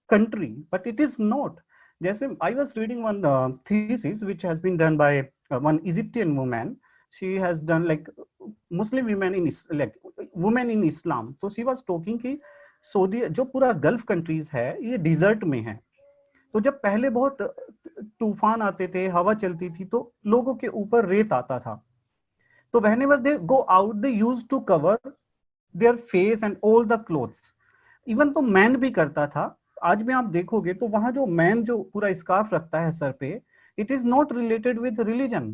country, but it is not. जैसे I was reading one thesis which has been done by one Egyptian woman. She has done like Muslim women in like women in Islam. So she was talking कि Saudi जो पूरा gulf countries है ये dessert में है. तो जब पहले बहुत तूफान आते थे, हवा चलती थी, तो लोगों के ऊपर रेत आता था. तो whenever they go out, they used to cover their face and all the clothes. Even तो मैन भी करता था. आज में आप देखोगे तो वहां जो मैन जो पूरा स्कार्फ रखता है सर पे, it is not related with religion.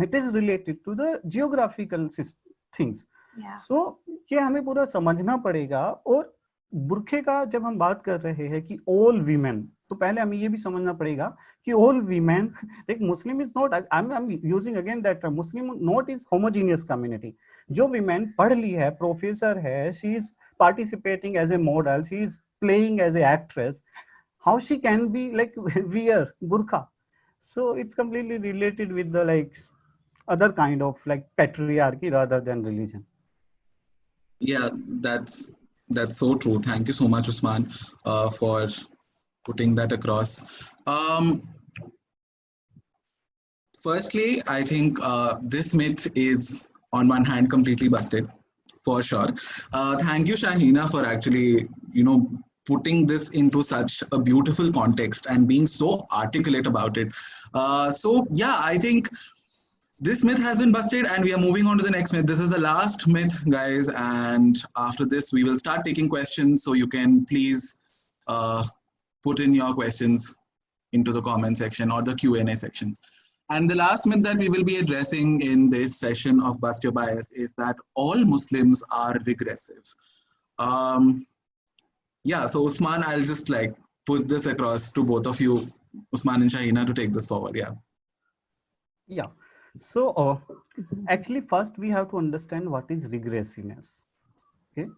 It is related to the geographical things. Yeah. So ये हमें पूरा समझना पड़ेगा. और बुरखे का जब हम बात कर रहे हैं कि all women, तो पहले हमें ये भी समझना पड़ेगा कि all women, like Muslim is not, I'm using again that term, Muslim not is homogeneous community. जो women पढ़ ली है, प्रोफेसर है, she is participating as a model, she is playing as an actress, how she can be like wear burqa? So it's completely related with the like other kind of like patriarchy rather than religion. Yeah, that's so true. Thank you so much, Usman, for putting that across. Firstly, I think this myth is on one hand completely busted, for sure. Thank you, Shahina, for actually putting this into such a beautiful context and being so articulate about it. So yeah, I think this myth has been busted, and we are moving on to the next myth. This is the last myth, guys, and after this we will start taking questions, so you can please put in your questions into the comment section or the Q&A section. And the last myth that we will be addressing in this session of Bust Your Bias is that all Muslims are regressive. Yeah, so Usman, I'll just like put this across to both of you, Usman and Shahina, to take this forward. Yeah. Yeah. So actually, first we have to understand what is regressiveness. Okay,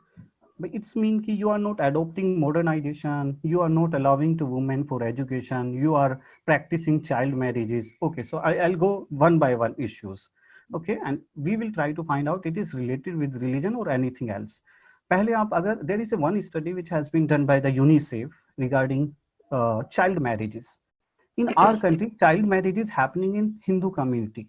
but it's mean ki you are not adopting modernization, you are not allowing to women for education, you are practicing child marriages. Okay, so I'll go one by one issues. Okay, and we will try to find out it is related with religion or anything else. पहले आप अगर there is a one study which has been done by the UNICEF regarding child marriages. In our country, child marriage is happening in Hindu community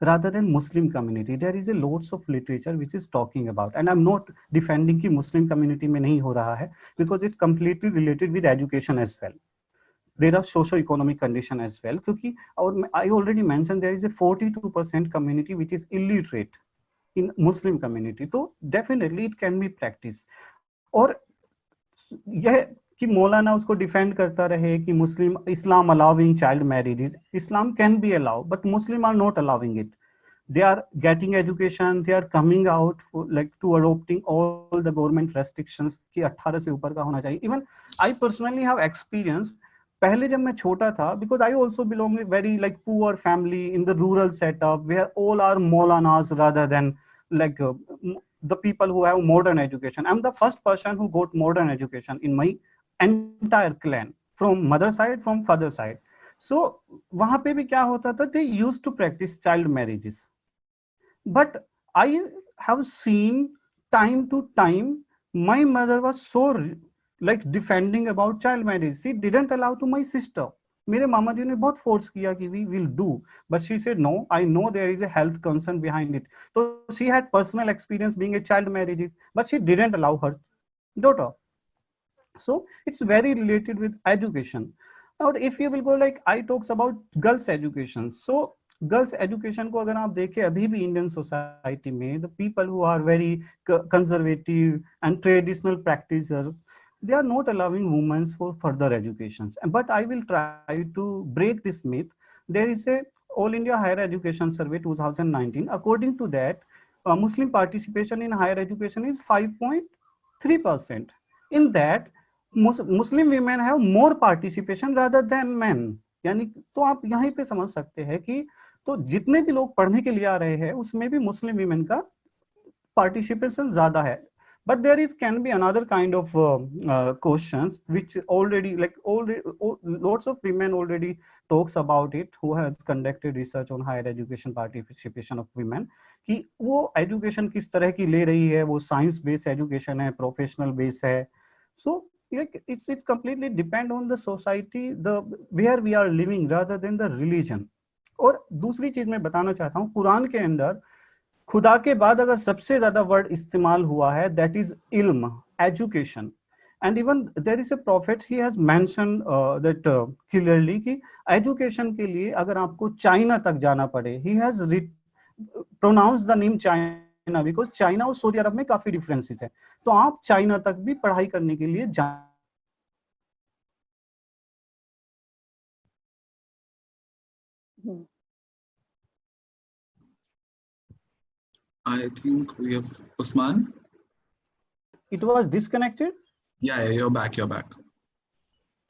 rather than Muslim community. There is a lots of literature which is talking about, and I'm not defending कि Muslim community में नहीं हो रहा है, because it completely related with education as well. There are socio-economic condition as well. क्योंकि और I already mentioned there is a 42% community which is illiterate in Muslim community. So definitely it can be practiced. और यह कि मौलाना उसको defend करता रहे कि Muslim Islam allowing child marriages, Islam can be allow but Muslim are not allowing it. They are getting education, they are coming out for, like to adopting all the government restrictions कि 18 से ऊपर का होना चाहिए. Even I personally have experience. पहले जब मैं छोटा था, because I also belong to very like poor family in the rural setup where all are Maulanas rather than like the people who have modern education. I'm the first person who got modern education in my entire clan, from mother side, from father side. So वहाँ पे भी क्या होता था, they used to practice child marriages. But I have seen time to time my mother was so like defending about child marriage. She didn't allow to my sister. मेरे मामा जी ने बहुत force किया कि we will do, but she said no, I know there is a health concern behind it. So she had personal experience being a child marriage, but she didn't allow her daughter. So it's very related with education. Now if you will go like I talks about girls education. So girls education को अगर आप देखें अभी भी Indian society में the people who are very conservative and traditional practicer, they are not allowing women for further education. But I will try to break this myth. There is a All India Higher Education Survey 2019. According to that, Muslim participation in higher education is 5.3%. In that, Muslim women have more participation rather than men. यानी तो आप यहीं पे समझ सकते हैं कि तो जितने भी लोग पढ़ने के लिए आ रहे हैं उसमें भी मुस्लिम वीमेन का पार्टिसिपेशन ज्यादा है. But there is can be another kind of questions which already lots of women already talks about it who has conducted research on higher education participation of women कि वो education किस तरह की ले रही है, वो science based education है, professional based है. So it's completely depend on the society, the where we are living rather than the religion. और दूसरी चीज मैं बताना चाहता हूँ, कुरान के अंदर खुदा के बाद अगर सबसे ज्यादा वर्ड इस्तेमाल हुआ है दैट इज इल्म, education. And even there is a prophet, he has mention that clearly कि एजुकेशन के लिए अगर आपको चाइना तक जाना पड़े, he has pronounce the name China because China और सऊदी अरब में काफी डिफरेंसेस है, तो आप चाइना तक भी पढ़ाई करने के लिए जा. I think we have Usman. It was disconnected. Yeah, you're back. You're back.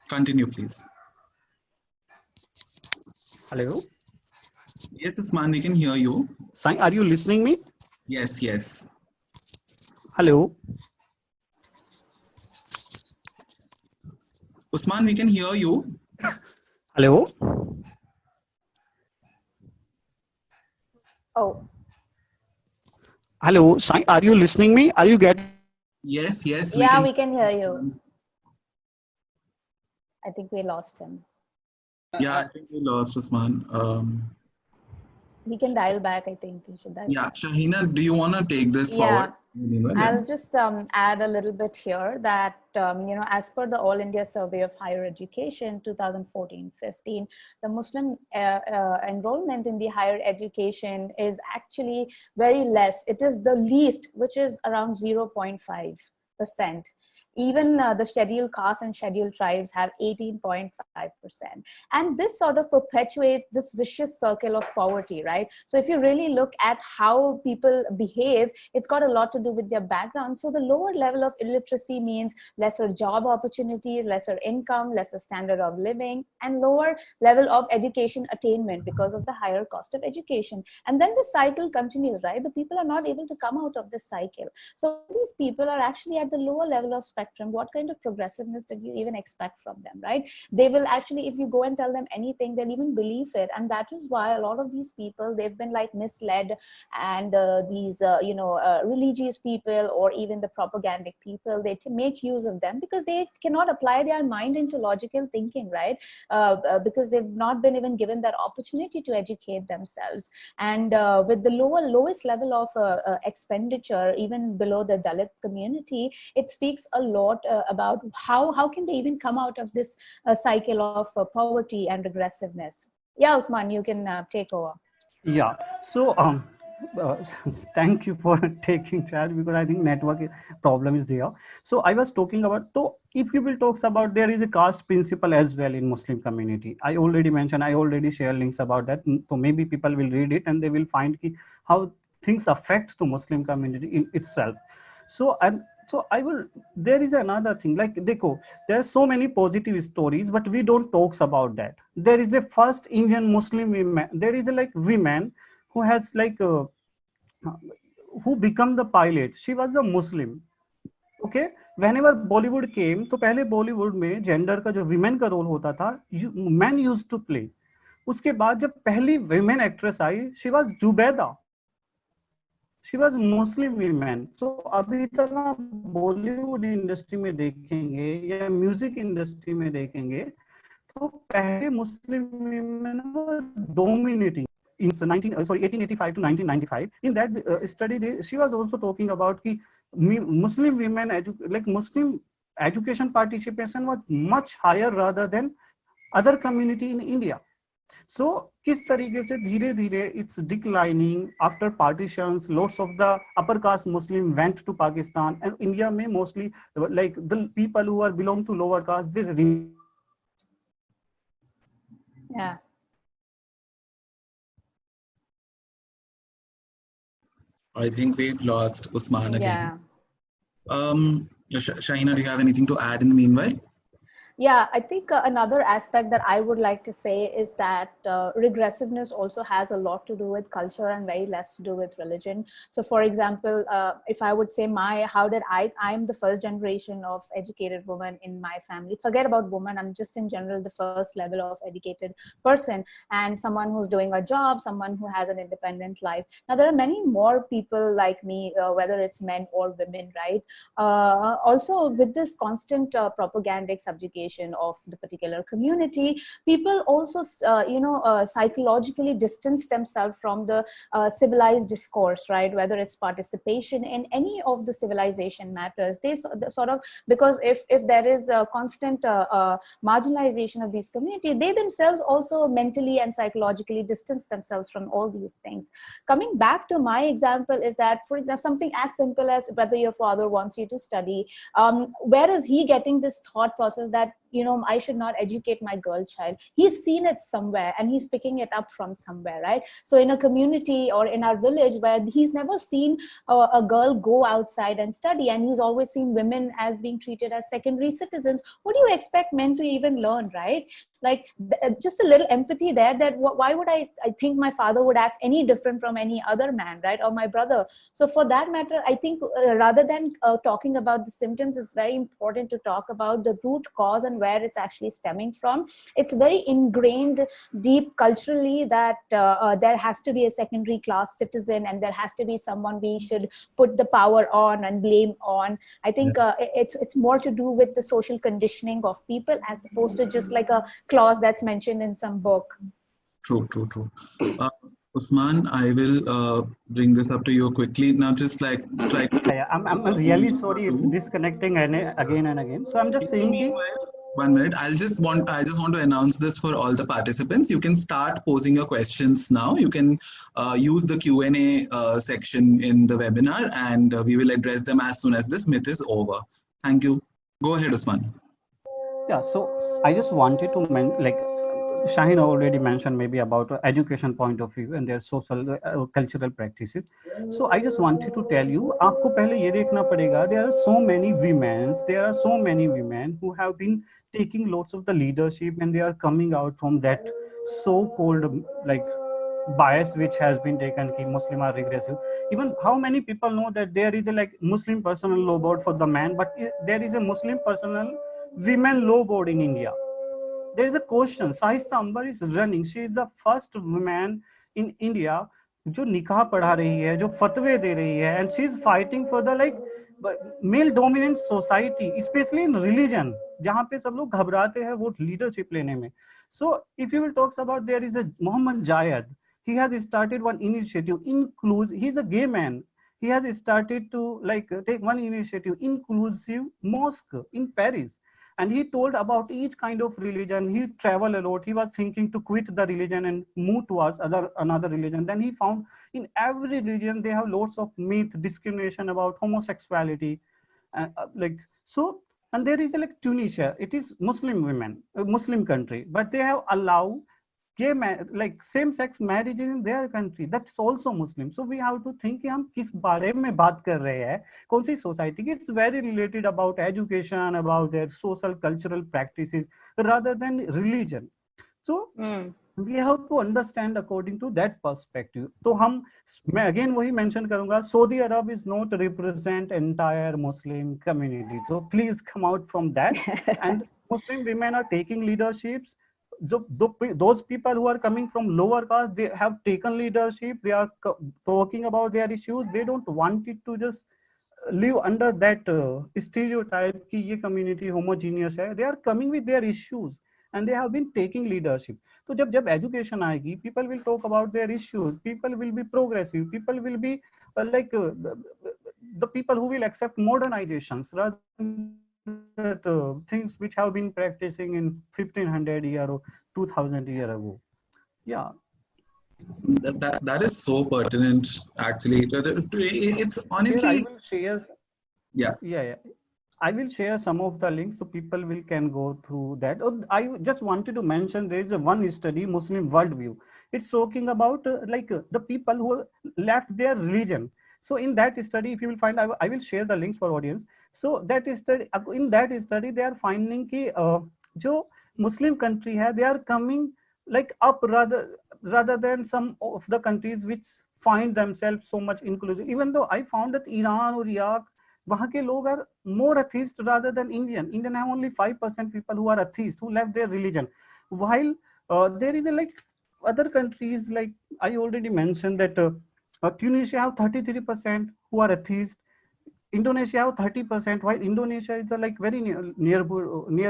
Continue, please. Hello. Yes, Usman, we can hear you. Sai, are you listening me? Yes, yes. Hello. Usman, we can hear you. Hello. Oh. Hello, Sai, are you listening me? Are you getting? Yes, yes. Yeah, we can hear you. I think we lost him. Yeah, I think we lost Usman. We can dial back. I think you should dial. Yeah, Shahina, do you want to take this forward? I'll just add a little bit here that, as per the All India Survey of Higher Education 2014-15, the Muslim enrollment in the higher education is actually very less. It is the least, which is around 0.5%. Even the scheduled castes and scheduled tribes have 18.5%. And this sort of perpetuates this vicious circle of poverty, right? So if you really look at how people behave, it's got a lot to do with their background. So the lower level of illiteracy means lesser job opportunities, lesser income, lesser standard of living, and lower level of education attainment because of the higher cost of education. And then the cycle continues, right? The people are not able to come out of this cycle. So these people are actually at the lower level of spectrum. What kind of progressiveness did you even expect from them, right? They will actually, if you go and tell them anything, they'll even believe it. And that is why a lot of these people, they've been like misled, and these religious people or even the propagandic people, they make use of them because they cannot apply their mind into logical thinking, right? Because they've not been even given that opportunity to educate themselves. And with the lowest level of expenditure, even below the Dalit community, it speaks a lot about how can they even come out of this cycle of poverty and regressiveness. Yeah, Usman, you can take over. Yeah. So uh, thank you for taking charge, because I think problem is there. So I was talking about, so if you will talk about, there is a caste principle as well in Muslim community. I already mentioned, I already share links about that. So maybe people will read it and they will find how things affect the Muslim community in itself. So I will, there is another thing, like Dekho, there are so many positive stories, but we don't talk about that. There is a first Indian Muslim woman, there is a like woman who has like who become the pilot. She was a Muslim. Okay, whenever Bollywood came, तो पहले बॉलीवुड में gender का जो women का role होता था, man used to play. उसके बाद जब पहली विमेन एक्ट्रेस आई, she was Zubeida, she was Muslim women. So अभी तक आप बॉलीवुड इंडस्ट्री में देखेंगे या म्यूजिक इंडस्ट्री में देखेंगे, तो पहले मुस्लिम women were dominating in 1885 to 1995. In that study, she was also talking about ki Muslim women, Muslim education participation was much higher rather than other community in India. So किस तरीके से धीरे धीरे it's declining after partitions. Lots of the upper caste Muslim went to Pakistan, and India में mostly like the people who are belong to lower caste, they Yeah. I think we've lost Usman again. Yeah. Shahina, do you have anything to add in the meanwhile? Yeah, I think another aspect that I would like to say is that regressiveness also has a lot to do with culture and very less to do with religion. So for example, if I would say I'm the first generation of educated woman in my family. Forget about woman, I'm just in general the first level of educated person, and someone who's doing a job, someone who has an independent life. Now there are many more people like me, whether it's men or women, right? Also with this constant propagandic subjugation of the particular community, people also psychologically distance themselves from the civilized discourse, right? Whether it's participation in any of the civilization matters, they sort of, because if there is a constant marginalization of these communities, they themselves also mentally and psychologically distance themselves from all these things. Coming back to my example is that, for example, something as simple as whether your father wants you to study, where is he getting this thought process that I should not educate my girl child? He's seen it somewhere and he's picking it up from somewhere, right? So in a community or in our village where he's never seen a girl go outside and study, and he's always seen women as being treated as secondary citizens, what do you expect men to even learn, right? Like just a little empathy there, that why would I think my father would act any different from any other man, right? Or my brother. So for that matter, I think rather than talking about the symptoms, it's very important to talk about the root cause and where it's actually stemming from. It's very ingrained deep culturally that there has to be a secondary class citizen, and there has to be someone we should put the power on and blame on. I think it's more to do with the social conditioning of people as opposed to just like a clause that's mentioned in some book. True. Usman, I will bring this up to you quickly. Now just like try to... I'm really sorry, it's disconnecting again and again. So I'm just saying... 1 minute. I just want to announce this for all the participants. You can start posing your questions now. You can use the Q&A section in the webinar, and we will address them as soon as this myth is over. Thank you. Go ahead, Usman. Yeah, so I just wanted to Shaheen already mentioned maybe about education point of view and their social cultural practices. So I just wanted to tell you, आपको पहले ये देखना पड़ेगा. There are so many women who have been taking lots of the leadership, and they are coming out from that so-called like bias which has been taken कि Muslim are regressive. Even how many people know that there is a like Muslim personal law board for the man, but there is a Muslim personal women law board in India. There is a question. Sahista Ambar is running. She is the first woman in India जो निकाह पढ़ा रही है, जो फतवे दे रही है, and she is fighting for the like male dominant society, especially in religion, जहाँ पे सब लोग घबराते हैं वो leadership लेने में. So if you will talk about, there is a Mohammed Jayed. He has started one initiative, he's a gay man. He has started to like take one initiative, inclusive mosque in Paris. And he told about each kind of religion. He traveled a lot. He was thinking to quit the religion and move towards another religion. Then he found in every religion they have lots of myth, discrimination about homosexuality, like so. And there is like Tunisia. It is Muslim women, a Muslim country, but they have allowed gay like same-sex marriage in their country. That's also Muslim. So we have to think कि हम किस बारे में बात कर रहे हैं, कौन सी society की. It's very related about education, about their social cultural practices rather than religion. So we have to understand according to that perspective. तो मैं again वही mention करूँगा, Saudi Arab is not represent entire Muslim community. So please come out from that. And Muslim women are taking leaderships. Those people who are coming from lower caste, they have taken leadership. They are talking about their issues. They don't want it to just live under that stereotype कि ये community homogeneous है. They are coming with their issues and they have been taking leadership. तो जब education आएगी, people will talk about their issues. People will be progressive. People will be the people who will accept modernizations rather than things which have been practicing in 1500 year or 2000 year ago. Yeah. That is so pertinent, actually. It's honestly. Here I will share. Yeah. I will share some of the links so people can go through that. I just wanted to mention there is one study, Muslim Worldview. It's talking about the people who left their religion. So in that study, if you will find, I will share the links for audience. So in that study, they are finding कि जो Muslim country है, they are coming like up rather than some of the countries which find themselves so much inclusive. Even though I found that Iran or Iraq, वहाँ के लोग are more atheist rather than Indian. Indian have only 5% people who are atheists, who left their religion. While there is like other countries, like I already mentioned that Tunisia have 33% who are atheist. Indonesia have 30%, while Indonesia is the like very near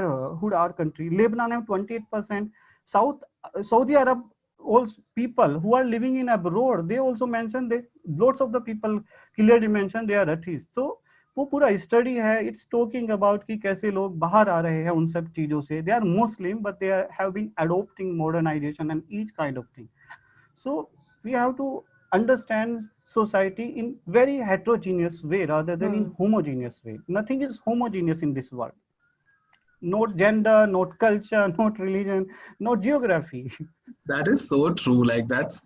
our country. Lebanon have 28%. Saudi Arab, also people who are living in abroad, they also mentioned that lots of the people clearly mentioned they are atheists. So वो पूरा study है, it's talking about कि कैसे लोग बाहर आ रहे हैं उन सब चीजों से. They are Muslim but they have been adopting modernisation and each kind of thing. So we have to understand society in very heterogeneous way rather than in homogeneous way. Nothing is homogeneous in this world. Not gender, not culture, not religion, not geography. That is so true. Like that's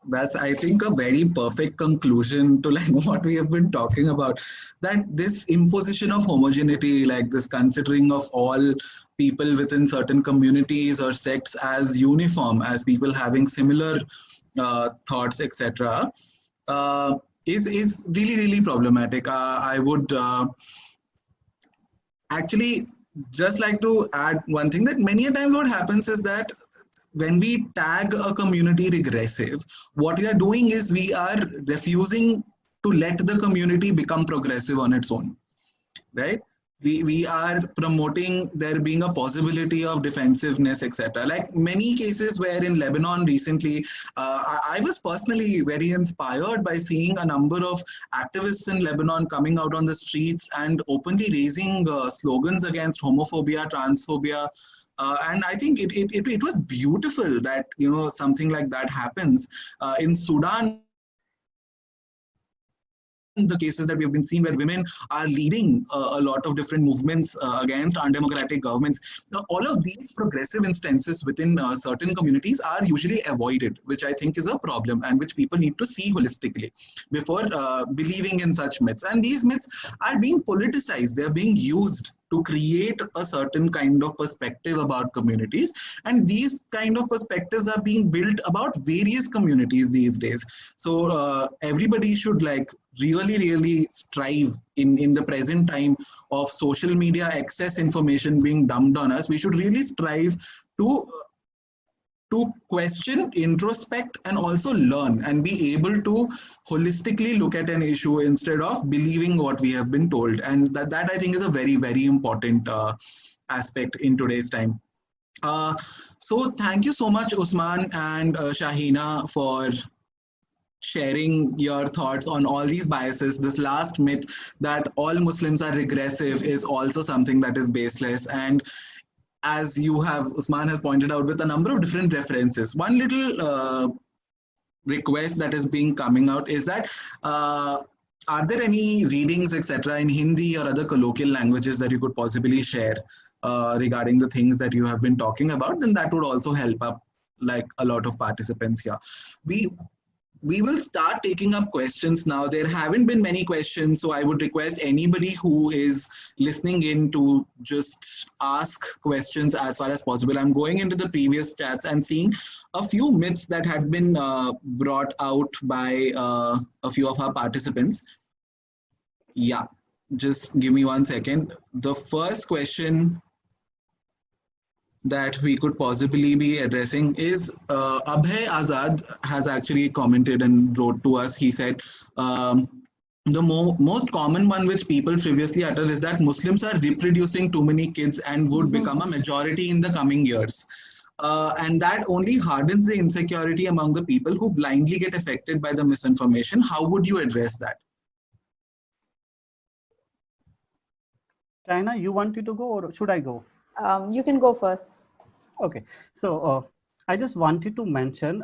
I think a very perfect conclusion to like what we have been talking about. That this imposition of homogeneity, like this considering of all people within certain communities or sects as uniform, as people having similar thoughts, etc., is really problematic. I would actually just like to add one thing, that many a times what happens is that when we tag a community regressive, what we are doing is we are refusing to let the community become progressive on its own, right? We are promoting there being a possibility of defensiveness, etc. Like many cases where in Lebanon recently, I was personally very inspired by seeing a number of activists in Lebanon coming out on the streets and openly raising slogans against homophobia, transphobia. And I think it was beautiful that, you know, something like that happens. In Sudan, the cases that we have been seeing where women are leading a lot of different movements against undemocratic governments. Now, all of these progressive instances within certain communities are usually avoided, which I think is a problem and which people need to see holistically before believing in such myths. And these myths are being politicized, they're being used to create a certain kind of perspective about communities. And these kind of perspectives are being built about various communities these days. So everybody should really strive in the present time of social media access information being dumped on us. We should really strive to question, introspect, and also learn and be able to holistically look at an issue instead of believing what we have been told. And that I think is a very, very important aspect in today's time. So thank you so much, Usman and Shahina, for sharing your thoughts on all these biases. This last myth that all Muslims are regressive is also something that is baseless. And as Usman has pointed out with a number of different references, one little request that is being coming out is that are there any readings, etc., in Hindi or other colloquial languages that you could possibly share regarding the things that you have been talking about? Then that would also help up a lot of participants here. We will start taking up questions now. There haven't been many questions, so I would request anybody who is listening in to just ask questions as far as possible. I'm going into the previous chats and seeing a few myths that had been brought out by a few of our participants. Yeah, just give me 1 second. The first question that we could possibly be addressing is Abhay Azad has actually commented and wrote to us. He said, the most common one which people previously utter is that Muslims are reproducing too many kids and would become a majority in the coming years. And that only hardens the insecurity among the people who blindly get affected by the misinformation. How would you address that? China, you wanted to go or should I go? You can go first. Okay, so I just wanted to mention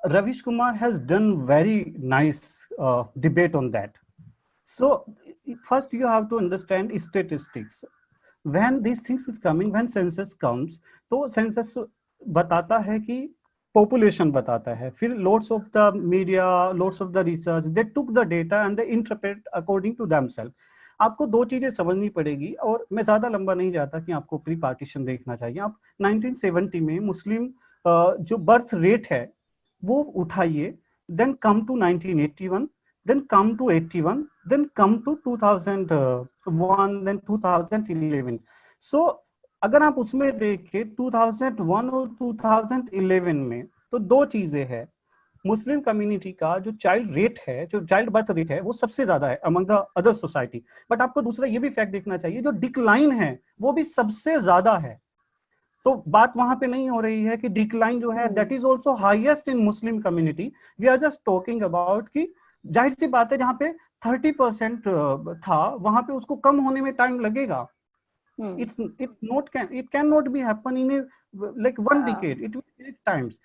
Ravish Kumar has done very nice debate on that. So first you have to understand statistics. When these things is coming, when census comes, तो census बताता है कि population बताता है. फिर lots of the media, lots of the research, they took the data and they interpret according to themselves. आपको दो चीजें समझनी पड़ेगी और मैं ज्यादा लंबा नहीं जाता कि आपको प्री पार्टीशन देखना चाहिए. आप 1970 में मुस्लिम जो बर्थ रेट है वो उठाइए, then come to 1981, then come to 81, then come to 2001, then 2011. So अगर आप उसमें देखें 2001 और 2011 में तो दो चीजें हैं. मुस्लिम कम्युनिटी का जो चाइल्ड रेट है, जो चाइल्ड बर्थ रेट है, वो सबसे ज्यादा है among the other society. But आपको दूसरा ये भी फैक्ट देखना चाहिए, जो डिक्लाइन है वो भी सबसे ज्यादा है. तो बात वहां पे नहीं हो रही है कि डिक्लाइन जो है that is also highest in Muslim community. We are just talking about कि जाहिर सी बात है जहां पे 30% था वहां पे उसको कम होने में टाइम लगेगा. It cannot be happen in a like one decade. It will take times.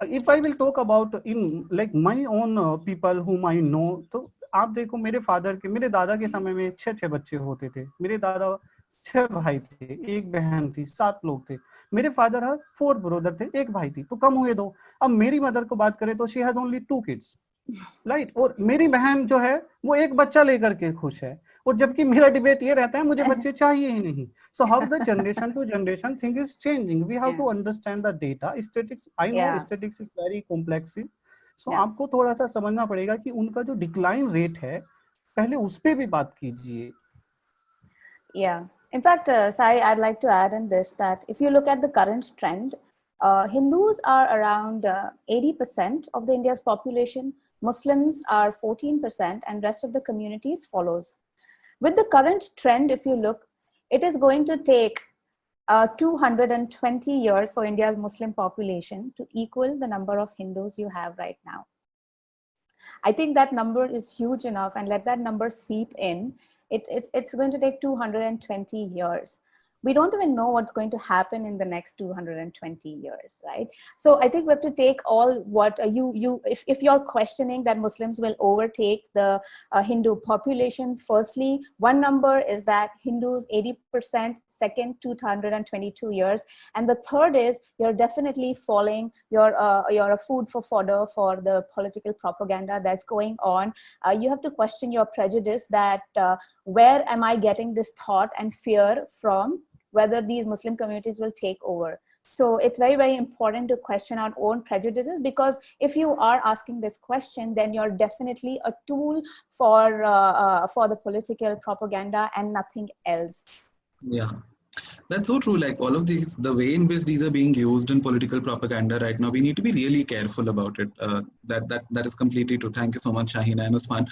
If I will talk about in like my own people whom I know, तो आप देखो मेरे दादा के समय में 6 बच्चे होते थे. मेरे दादा 6 भाई थे, एक बहन थी, 7 लोग थे. मेरे फादर है 4 ब्रदर थे, एक भाई थी, तो कम हुए 2. अब मेरी मदर को बात करें तो she has only 2 kids, right. और मेरी बहन जो है वो एक बच्चा लेकर के खुश है, और जबकि मेरा डिबेट ये रहता है मुझे बच्चे चाहिए ही नहीं. So how the generation to generation thing is changing. We have to understand the data. Statistics, I know statistics is very complex. So आपको थोड़ा सा समझना पड़ेगा कि उनका जो डिक्लाइन रेट है पहले उस पे भी बात कीजिए. Yeah. In fact, Sai, I'd like to add in this that if you look at the current trend, Hindus are around 80% of the India's population, Muslims are 14%, and rest of the communities follows. With the current trend, if you look, it is going to take 220 years for India's Muslim population to equal the number of Hindus you have right now. I think that number is huge enough, and let that number seep in. It's going to take 220 years. we don't even know what's going to happen in the next 220 years, right? So I think we have to take all what if you're questioning that Muslims will overtake the Hindu population, firstly, one number is that Hindus 80%, second 222 years, and the third is you're definitely falling, you're a food for fodder for the political propaganda that's going on. You have to question your prejudice that where am I getting this thought and fear from, whether these Muslim communities will take over. So it's very, very important to question our own prejudices, because if you are asking this question, then you're definitely a tool for the political propaganda and nothing else. Yeah. That's so true. Like all of these, the way in which these are being used in political propaganda right now, we need to be really careful about it. That is completely true. Thank you so much, Shahina and Usman.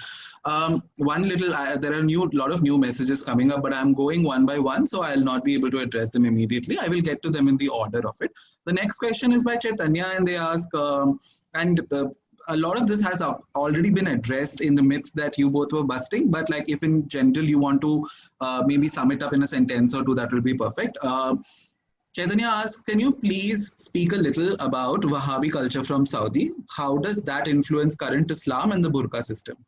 There are lot of new messages coming up, but I'm going one by one, so I'll not be able to address them immediately. I will get to them in the order of it. The next question is by Chaitanya, and they ask, a lot of this has already been addressed in the myths that you both were busting, but like if in general you want to maybe sum it up in a sentence or two, that will be perfect. Chaitanya asks, can you please speak a little about Wahhabi culture from Saudi? How does that influence current Islam and the burqa system?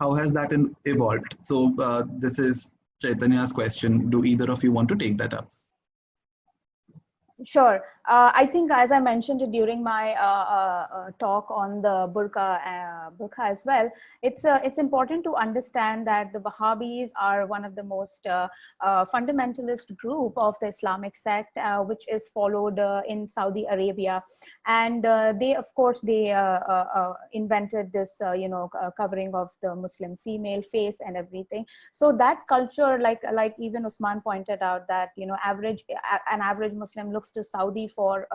How has that evolved? So this is Chaitanya's question. Do either of you want to take that up? Sure. I think, as I mentioned during my talk on the burqa as well, it's important to understand that the Wahhabis are one of the most fundamentalist group of the Islamic sect, which is followed in Saudi Arabia, and they, of course, they invented this, covering of the Muslim female face and everything. So that culture, like even Usman pointed out, that an average Muslim looks to Saudi for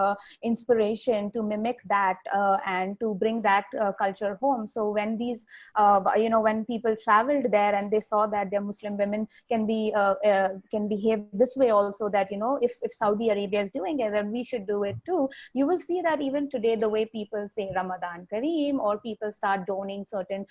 inspiration to mimic that and to bring that culture home. So when these, when people traveled there and they saw that their Muslim women can behave this way also, that if Saudi Arabia is doing it, then we should do it too. You will see that even today, the way people say Ramadan Kareem, or people start donning certain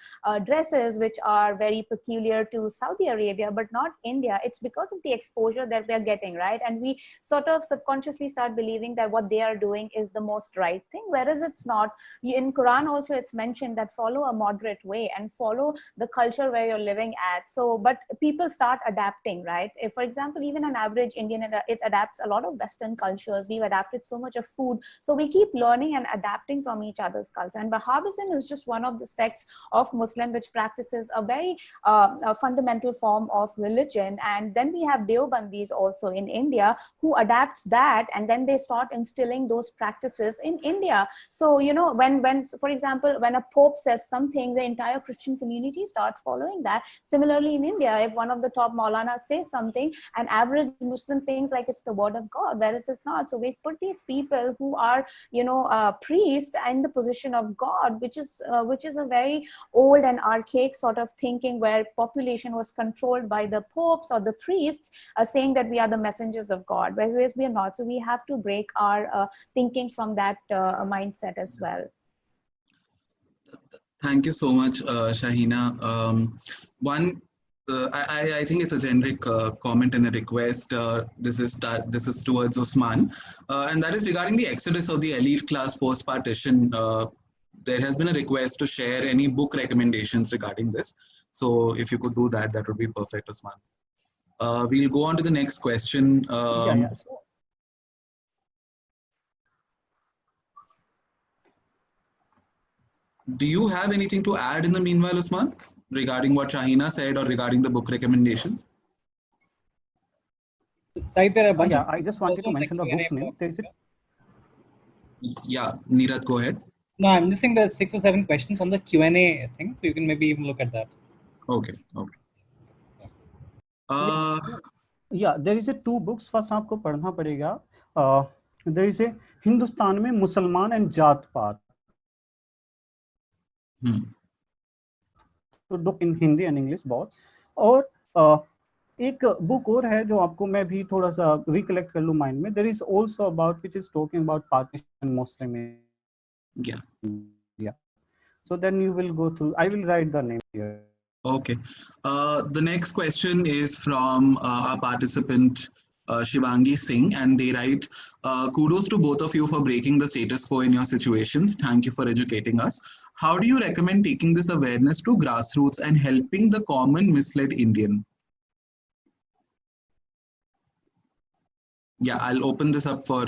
dresses which are very peculiar to Saudi Arabia but not India. It's because of the exposure that we are getting, right? And we sort of subconsciously start believing that what they are doing is the most right thing, whereas it's not. In Quran also it's mentioned that follow a moderate way and follow the culture where you're living at. So, but people start adapting, right? If, for example, even an average Indian, it adapts a lot of Western cultures. We've adapted so much of food. So we keep learning and adapting from each other's culture. And Wahhabism is just one of the sects of Muslim which practices a very a fundamental form of religion. And then we have Deobandis also in India who adapts that, and then they start instilling those practices in India. So, when for example, when a pope says something, the entire Christian community starts following that. Similarly, in India, if one of the top Maulana says something, an average Muslim thinks like it's the word of God, whereas it's not. So we put these people who are, priests in the position of God, which is a very old and archaic sort of thinking, where population was controlled by the popes or the priests, saying that we are the messengers of God, whereas we are not. So we have to break our thinking from that mindset as well. Thank you so much, Shahina. I think it's a generic comment and a request. This is towards Usman, and that is regarding the exodus of the elite class post-partition. There has been a request to share any book recommendations regarding this. So if you could do that, that would be perfect, Usman. We'll go on to the next question. So, do you have anything to add in the meanwhile, Usman, regarding what Shahina said or regarding the book recommendation? I just wanted to mention the book's name. Yeah, Neeraj, go ahead. No, I'm just saying there's 6 or 7 questions on the Q&A thing, so you can maybe even look at that. Okay. There is a 2 books. First, आपको पढ़ना पड़ेगा. There is a Hindustan में मुसलमान and जात पात. तो book in Hindi and English बहुत. और एक बुक और है जो आपको मैं भी थोड़ा सा रिकलेक्ट कर लूं माइंड में. There is also about which is talking about partition Muslim. Yeah. So then you will go through. I will write the name here. Okay. The next question is from our participant Shivangi Singh, and they write, kudos to both of you for breaking the status quo in your situations. Thank you for educating us. How do you recommend taking this awareness to grassroots and helping the common misled Indian? Yeah, I'll open this up for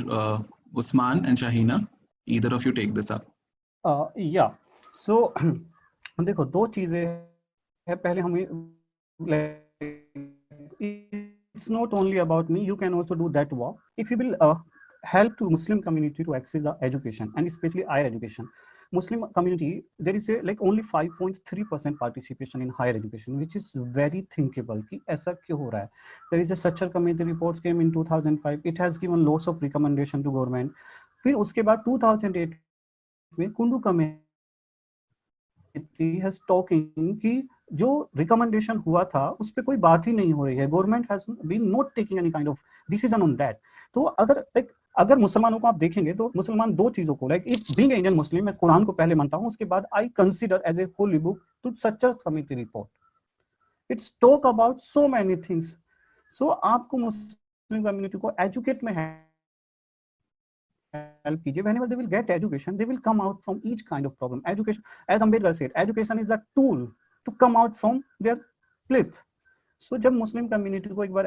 Usman and Shahina. Either of you take this up. Yeah. So देखो दो चीजें है पहले हमें it's not only about me, you can also do that work if you will help to Muslim community to access the education and especially higher education. Muslim community, there is a, like only 5.3% participation in higher education, which is very thinkable कि ऐसा क्यों हो रहा है. There is a Sachar committee reports came in 2005. It has given lots of recommendation to government. फिर उसके बाद 2008 में कुंडू कमेटी has talking कि जो रिकमेंडेशन हुआ था उस पर कोई बात ही नहीं हो रही है. Government has been not taking any kind of decision on that. तो अगर मुसलमानों को आप देखेंगे तो मुसलमान दो चीजों को like if being Indian Muslim मैं कुरान को पहले मानता हूं, उसके बाद I consider as a holy book to Sachar committee report. It's talk about so many things. So आपको मुस्लिम कम्युनिटी को एजुकेट में help कीजिए. Whenever they will get education, they will come out from each kind of problem. Education, as Ambedkar said, education is the tool to come out from their plinth. So जब मुस्लिम community को एक बार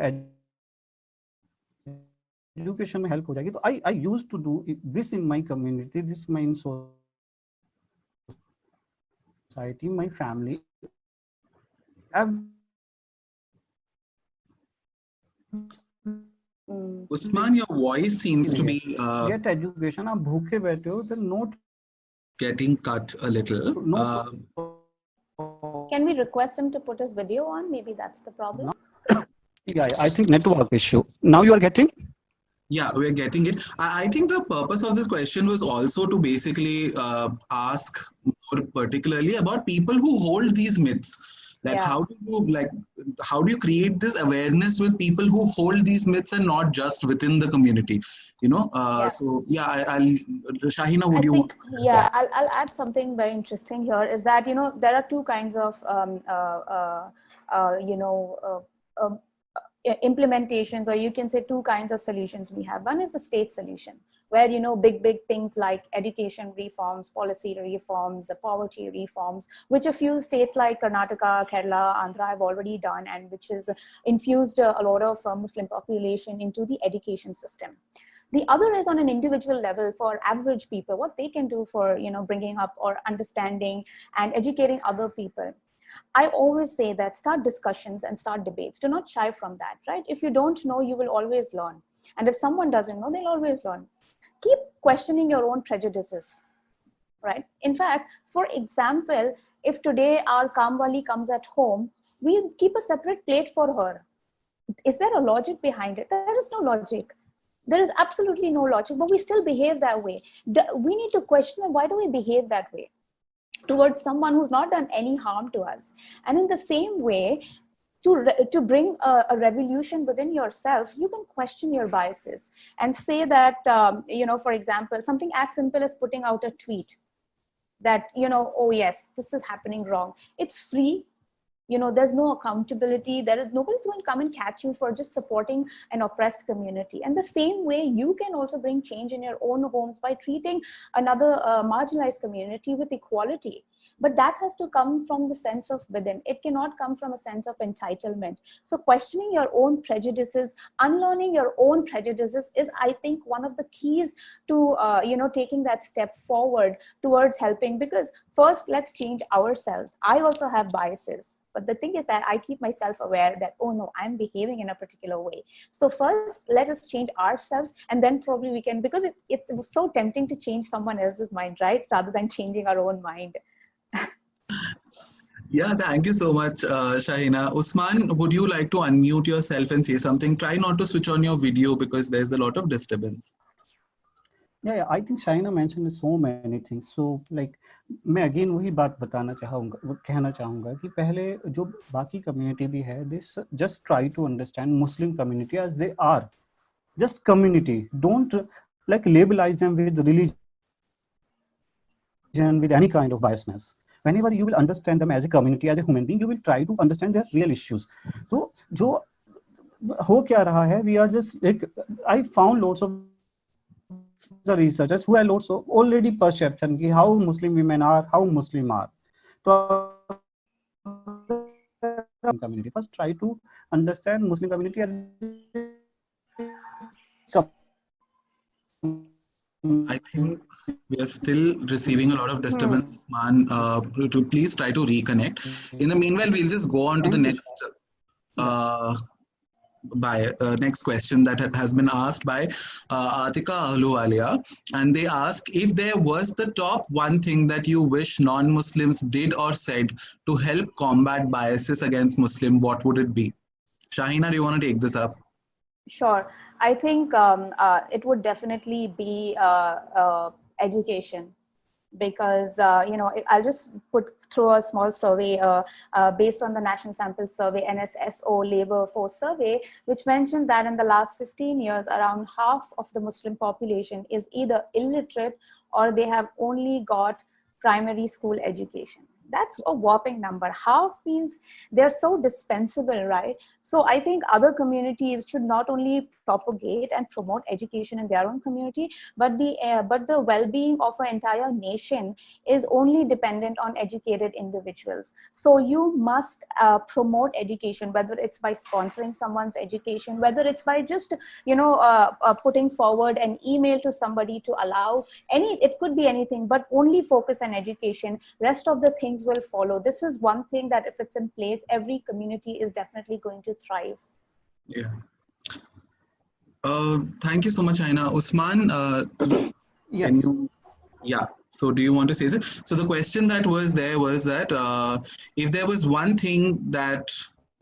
education में help हो जाएगी तो I used to do this in my community, this my in society, my family. Usman, your voice seems to be get education. आप भूखे बैठे हो, they're not getting cut a little. Can we request him to put his video on? Maybe that's the problem. Yeah, I think network issue. Now you are getting? Yeah, we're getting it. I think the purpose of this question was also to basically ask more particularly about people who hold these myths. Like, how do you create this awareness with people who hold these myths and not just within the community? You know, so yeah, Shahina, would you? I'll add something very interesting here. Is that there are two kinds of implementations, or you can say two kinds of solutions we have. One is the state solution, where big things like education reforms, policy reforms, poverty reforms, which a few states like Karnataka, Kerala, Andhra have already done, and which has infused a lot of Muslim population into the education system. The other is on an individual level for average people, what they can do for bringing up or understanding and educating other people. I always say that start discussions and start debates. Do not shy from that, right? If you don't know, you will always learn. And if someone doesn't know, they'll always learn. Keep questioning your own prejudices, right? In fact, for example, if today our Kamwali comes at home, we keep a separate plate for her. Is there a logic behind it? There is no logic. There is absolutely no logic, but we still behave that way. We need to question, why do we behave that way towards someone who's not done any harm to us? And in the same way, to bring a revolution within yourself, you can question your biases and say that, for example, something as simple as putting out a tweet that, oh yes, this is happening wrong. It's free. There's no accountability. Nobody's going to come and catch you for just supporting an oppressed community. And the same way, you can also bring change in your own homes by treating another marginalized community with equality. But that has to come from the sense of within. It cannot come from a sense of entitlement. So questioning your own prejudices, unlearning your own prejudices is, I think, one of the keys to, taking that step forward towards helping. Because first, let's change ourselves. I also have biases. But the thing is that I keep myself aware that, oh no, I'm behaving in a particular way. So first, let us change ourselves, and then probably we can, because it's so tempting to change someone else's mind, right? Rather than changing our own mind. Yeah, thank you so much, Shahina. Usman, would you like to unmute yourself and say something? Try not to switch on your video because there's a lot of disturbance. Yeah, I think Shahina mentioned so many things. So, like, मैं again वही बात कहना चाहूँगा कि पहले जो बाकी community भी है, this just try to understand Muslim community as they are, just community. Don't like labelize them with religion, with any kind of biasness. Whenever you will understand them as a community, as a human being, you will try to understand their real issues. So, हो क्या रहा है, we are just like, I found lots of the researchers who have lots of already perception कि how Muslim women are, how Muslim are. So community first try to understand Muslim community as I think we are still receiving a lot of disturbance, Usman. To please try to reconnect. In the meanwhile, we'll just go on to the next next question that has been asked by Atika Ahluwalia, and they ask, if there was the top one thing that you wish non-Muslims did or said to help combat biases against Muslim, what would it be? Shahina, do you want to take this up? Sure. I think it would definitely be education, because I'll just put through a small survey based on the National Sample Survey, NSSO Labor Force Survey, which mentioned that in the last 15 years, around half of the Muslim population is either illiterate or they have only got primary school education. That's a whopping number. Half means they're so dispensable, right? So I think other communities should not only propagate and promote education in their own community, but the well-being of an entire nation is only dependent on educated individuals. So you must promote education, whether it's by sponsoring someone's education, whether it's by just putting forward an email to somebody to allow it could be anything, but only focus on education. Rest of the things will follow. This is one thing that if it's in place, every community is definitely going to thrive. Yeah. Thank you so much, Aina. Usman, yes. Can you, yeah. So do you want to say this? So the question that was there was that if there was one thing that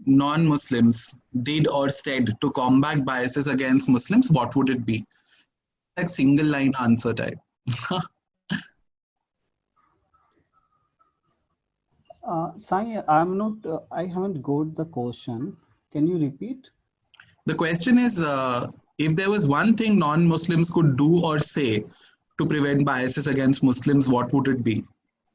non-Muslims did or said to combat biases against Muslims, what would it be? Like single line answer type. Sai, I'm not, I haven't got the question. Can you repeat? The question is, if there was one thing non-Muslims could do or say to prevent biases against Muslims, what would it be?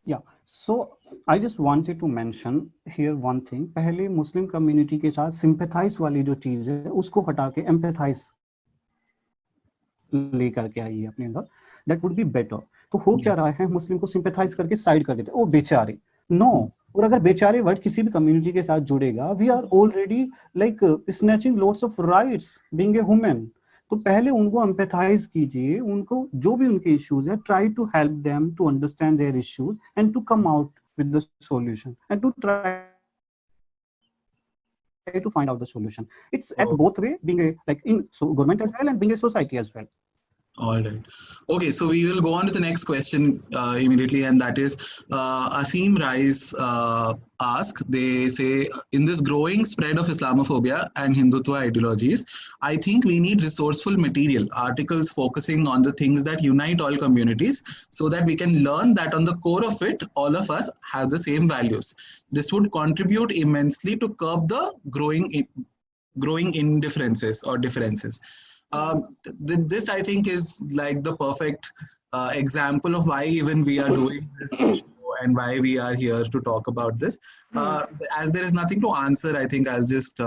Yeah, so I just wanted to mention here one thing. पहले Muslim community के साथ sympathize वाली जो चीज है उसको हटा के empathize लेकर के आइए अपने अंदर. That would be better. तो हो क्या रहा है, मुस्लिम को sympathize करके साइड कर देते हैं, ओ बेचारे. No. और अगर बेचारे वर्ड किसी भी कम्युनिटी के साथ जुड़ेगा, we are already like snatching lots of rights being a human. तो पहले उनको एम्पैथाइज कीजिए, उनको जो भी उनके इश्यूज है, try to help them to understand their issues and to come out with the solution and to try to find out the solution. It's at both way, being a like in so government as well and being a society as well. All right. Okay, so we will go on to the next question immediately, and that is Asim Rais ask. They say, in this growing spread of Islamophobia and Hindutva ideologies, I think we need resourceful material, articles focusing on the things that unite all communities, so that we can learn that on the core of it, all of us have the same values. This would contribute immensely to curb the growing indifferences or differences. This I think is like the perfect example of why even we are doing this show and why we are here to talk about this. As there is nothing to answer, I think I'll just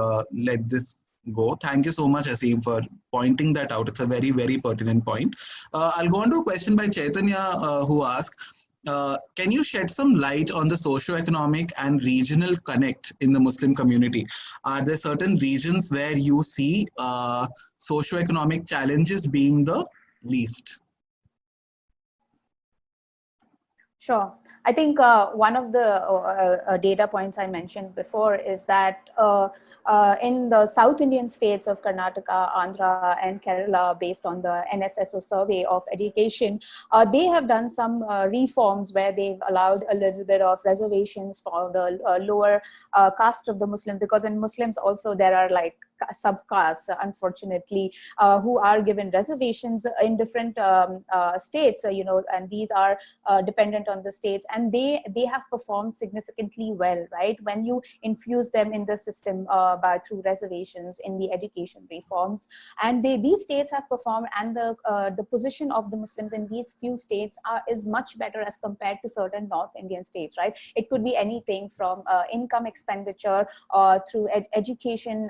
let this go. Thank you so much, Asim, for pointing that out. It's a very, very pertinent point. I'll go on to a question by Chaitanya who asks, can you shed some light on the socio-economic and regional connect in the Muslim community? Are there certain regions where you see socio-economic challenges being the least? Sure. I think one of the data points I mentioned before is that in the South Indian states of Karnataka, Andhra, and Kerala, based on the NSSO survey of education, they have done some reforms where they've allowed a little bit of reservations for the lower caste of the Muslim, because in Muslims also there are like subcastes, unfortunately, who are given reservations in different states, and these are dependent on the states, and they have performed significantly well, right? When you infuse them in the system through reservations in the education reforms, and these states have performed, and the position of the Muslims in these few states is much better as compared to certain North Indian states, right? It could be anything from income expenditure through education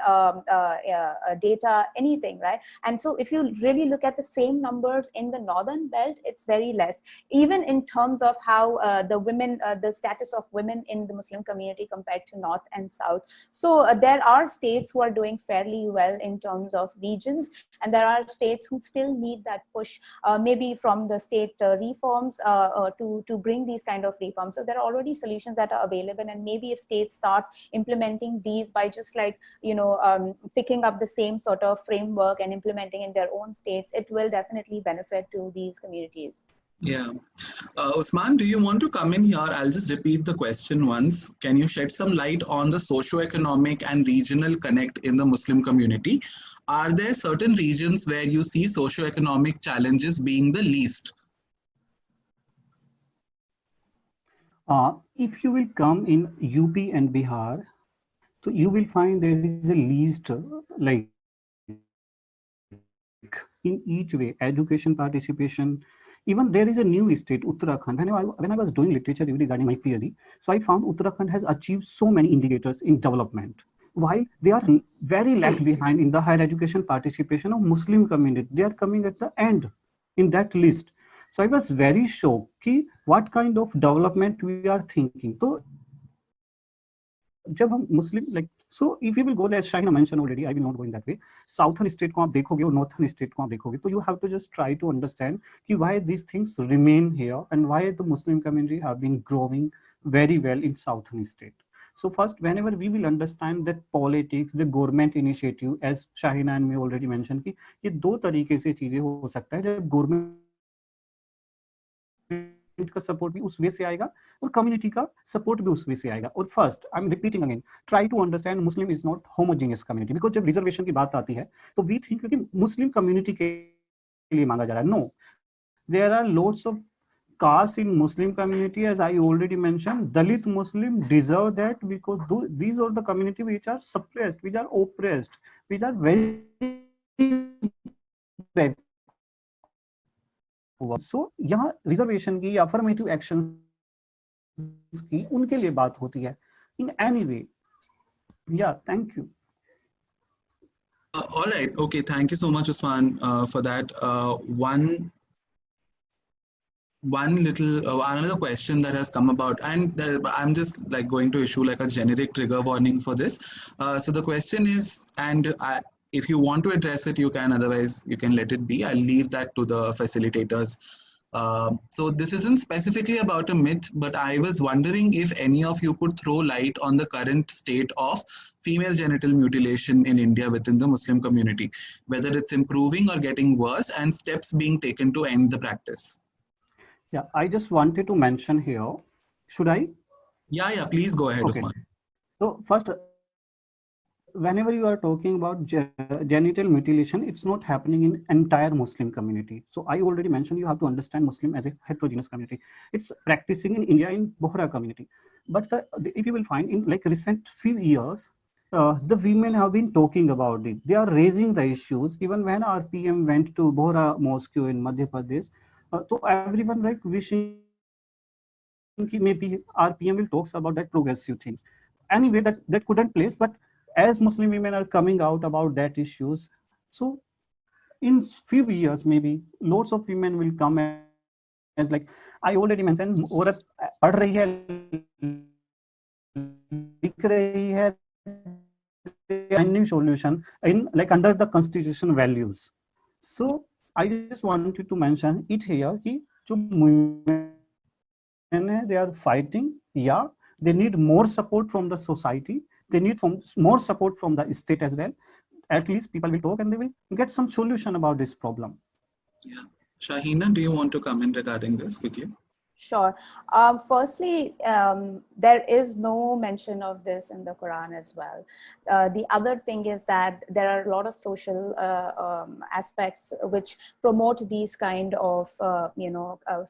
data, anything, right? And so if you really look at the same numbers in the northern belt, it's very less, even in terms of how the status of women in the Muslim community compared to north and south. So there are states who are doing fairly well in terms of regions, and there are states who still need that push, maybe from the state reforms to bring these kind of reforms. So there are already solutions that are available, and maybe if states start implementing these by just like, picking up the same sort of framework and implementing in their own states, it will definitely benefit to these communities. Yeah. Usman, do you want to come in here? I'll just repeat the question once. Can you shed some light on the socio-economic and regional connect in the Muslim community? Are there certain regions where you see socio-economic challenges being the least? If you will come in UP and Bihar, so you will find there is a least like in each way, education participation. Even there is a new state, Uttarakhand. When I was doing literature regarding my PhD, so I found Uttarakhand has achieved so many indicators in development, while they are very left behind in the higher education participation of Muslim community. They are coming at the end in that list. So I was very shocked कि what kind of development we are thinking. So जब हम Muslim like, so if you will go there, as Shahina mentioned already, I will not go in that way. Southern state को आप देखोगे और northern state को आप देखोगे, तो you have to just try to understand कि why these things remain here and why the Muslim community have been growing very well in southern state. So first, whenever we will understand that politics, the government initiative, as Shahina and me already mentioned, कि ये दो तरीके से चीजें हो सकता है. जब government का सपोर्ट भी उस वे से आएगा और कम्युनिटी का सपोर्ट भी उस वे से आएगा. और first, I am repeating again, try to understand Muslim is not homogeneous community, because जब रिजर्वेशन की बात आती है तो वी थिंक कि मुस्लिम कम्युनिटी के लिए मांगा जा रहा है. No, there are loads of caste in Muslim community. As I already mentioned, Dalit Muslim deserve that, because these are the community which are suppressed, which are oppressed, which are very सो यहाँ reservation की, affirmative action की उनके लिए बात होती है इन any way. Yeah thank you. All right. Okay. Thank you so much, Usman, for that. One little another question that has come about, and I'm just like going to issue like a generic trigger warning for this. So the question is, and if you want to address it, you can. Otherwise, you can let it be. I'll leave that to the facilitators. So this isn't specifically about a myth, but I was wondering if any of you could throw light on the current state of female genital mutilation in India within the Muslim community, whether it's improving or getting worse, and steps being taken to end the practice. Yeah, I just wanted to mention here. Should I? Yeah, please go ahead, okay. Usman. So first, whenever you are talking about genital mutilation, it's not happening in entire Muslim community. So I already mentioned you have to understand Muslim as a heterogeneous community. It's practicing in India in Bohra community. But if you will find in like recent few years, the women have been talking about it. They are raising the issues. Even when RPM went to Bohra Mosque in Madhya Pradesh, so everyone like wishing maybe RPM will talks about that progressive thing. Anyway, that couldn't place, but as Muslim women are coming out about that issues, so in few years maybe lots of women will come as like I already mentioned, औरत पढ़ रही है, लिख रही है, a new solution in like under the constitution values. So I just wanted to mention it here कि जो women they are fighting, yeah, they need more support from the society. They need more support from the state as well. At least people will talk and they will get some solution about this problem. Yeah. Shahina, do you want to comment regarding this quickly? Sure. Firstly, there is no mention of this in the Quran as well. The other thing is that there are a lot of social aspects which promote these kind of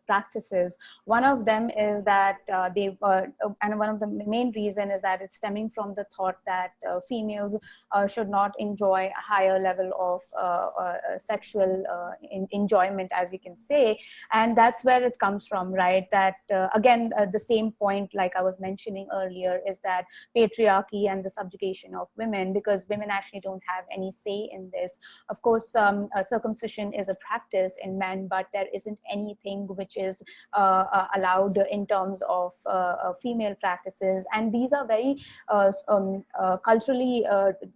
practices. One of them is that and one of the main reason is that it's stemming from the thought that females should not enjoy a higher level of sexual enjoyment, as we can say, and that's where it comes from, right? right? That again, the same point like I was mentioning earlier is that patriarchy and the subjugation of women, because women actually don't have any say in this. Of course, circumcision is a practice in men, but there isn't anything which is allowed in terms of female practices. And these are very culturally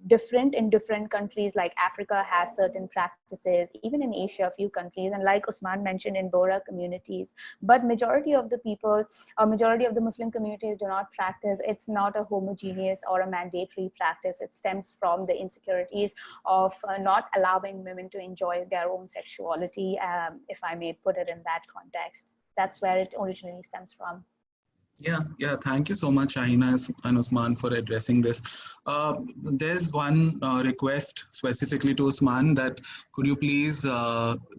different in different countries. Like Africa has certain practices, even in Asia, a few countries, and like Usman mentioned, in Bora communities. But majority of the people, majority of the Muslim communities do not practice. It's not a homogeneous or a mandatory practice. It stems from the insecurities of not allowing women to enjoy their own sexuality, if I may put it in that context. That's where it originally stems from. Yeah. Thank you so much, Shahina and Usman, for addressing this. There's one request specifically to Usman, that could you please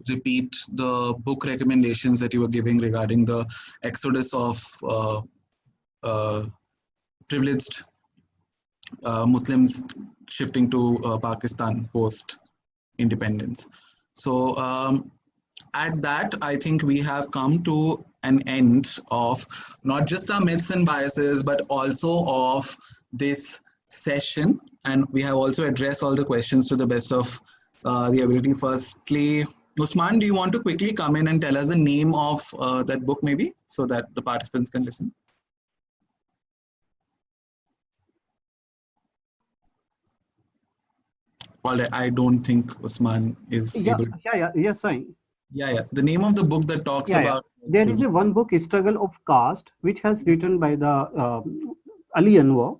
repeat the book recommendations that you were giving regarding the exodus of privileged Muslims shifting to Pakistan post independence. So at that, I think we have come to an end of not just our myths and biases, but also of this session. And we have also addressed all the questions to the best of the ability. Firstly, Usman, do you want to quickly come in and tell us the name of that book, maybe, so that the participants can listen? All right, I don't think Usman is able. Yes, I. Yeah. The name of the book that talks about. There is one book, Struggle of Caste, which has written by the Ali Anwar.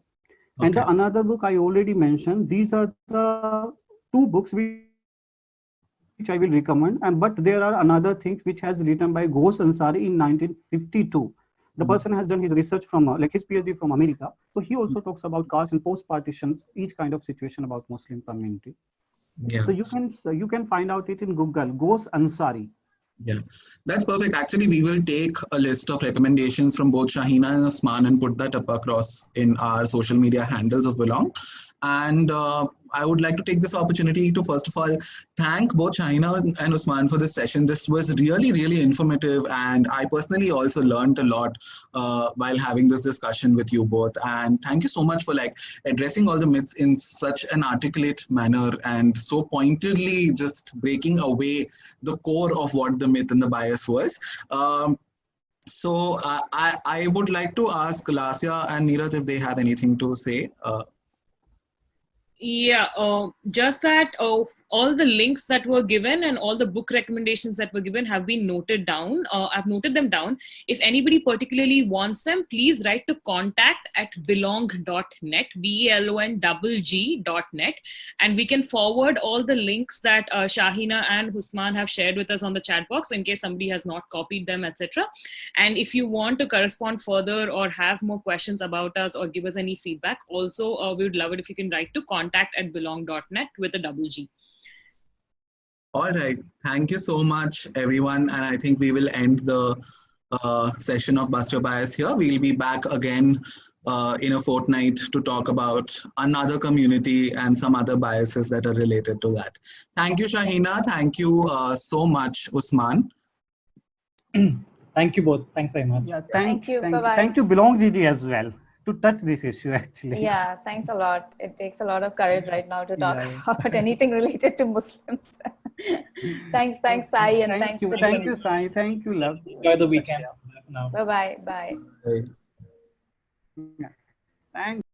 And the another book I already mentioned. These are the two books which I will recommend. But there are another things which has written by Ghosh Ansari in 1952. The person has done his research from like his PhD from America. So he also talks about caste and post-partitions, each kind of situation about Muslim community. Yeah. So you can find out it in Google, Ghosh Ansari. Yeah, that's perfect. Actually, we will take a list of recommendations from both Shahina and Usman and put that up across in our social media handles of Belong. And I would like to take this opportunity to, first of all, thank both Shahina and Usman for this session. This was really, really informative. And I personally also learned a lot while having this discussion with you both. And thank you so much for addressing all the myths in such an articulate manner and so pointedly just breaking away the core of what the myth and the bias was. So I would like to ask Lasya and Neeraj if they have anything to say. Yeah, just that all the links that were given and all the book recommendations that were given have been noted down. I've noted them down. If anybody particularly wants them, please write to contact@belong.net, BELON.net, and we can forward all the links that Shahina and Usman have shared with us on the chat box in case somebody has not copied them, etc. And if you want to correspond further or have more questions about us or give us any feedback, also we would love it if you can write to contact@belong.net with a double G. All right. Thank you so much, everyone. And I think we will end the session of Bust Your Bias here. We'll be back again in a fortnight to talk about another community and some other biases that are related to that. Thank you, Shahina. Thank you so much, Usman. Thank you both. Thanks very much. Yeah, Thank you. Bye-bye. Thank you, Belong Gigi, as well, to touch this issue, actually. Yeah, thanks a lot. It takes a lot of courage right now to talk about anything related to Muslims. thanks, Sai, and thanks to Thank you, Sai. Thank you, love. Enjoy the weekend now. Bye-bye. Bye. Bye. Thanks.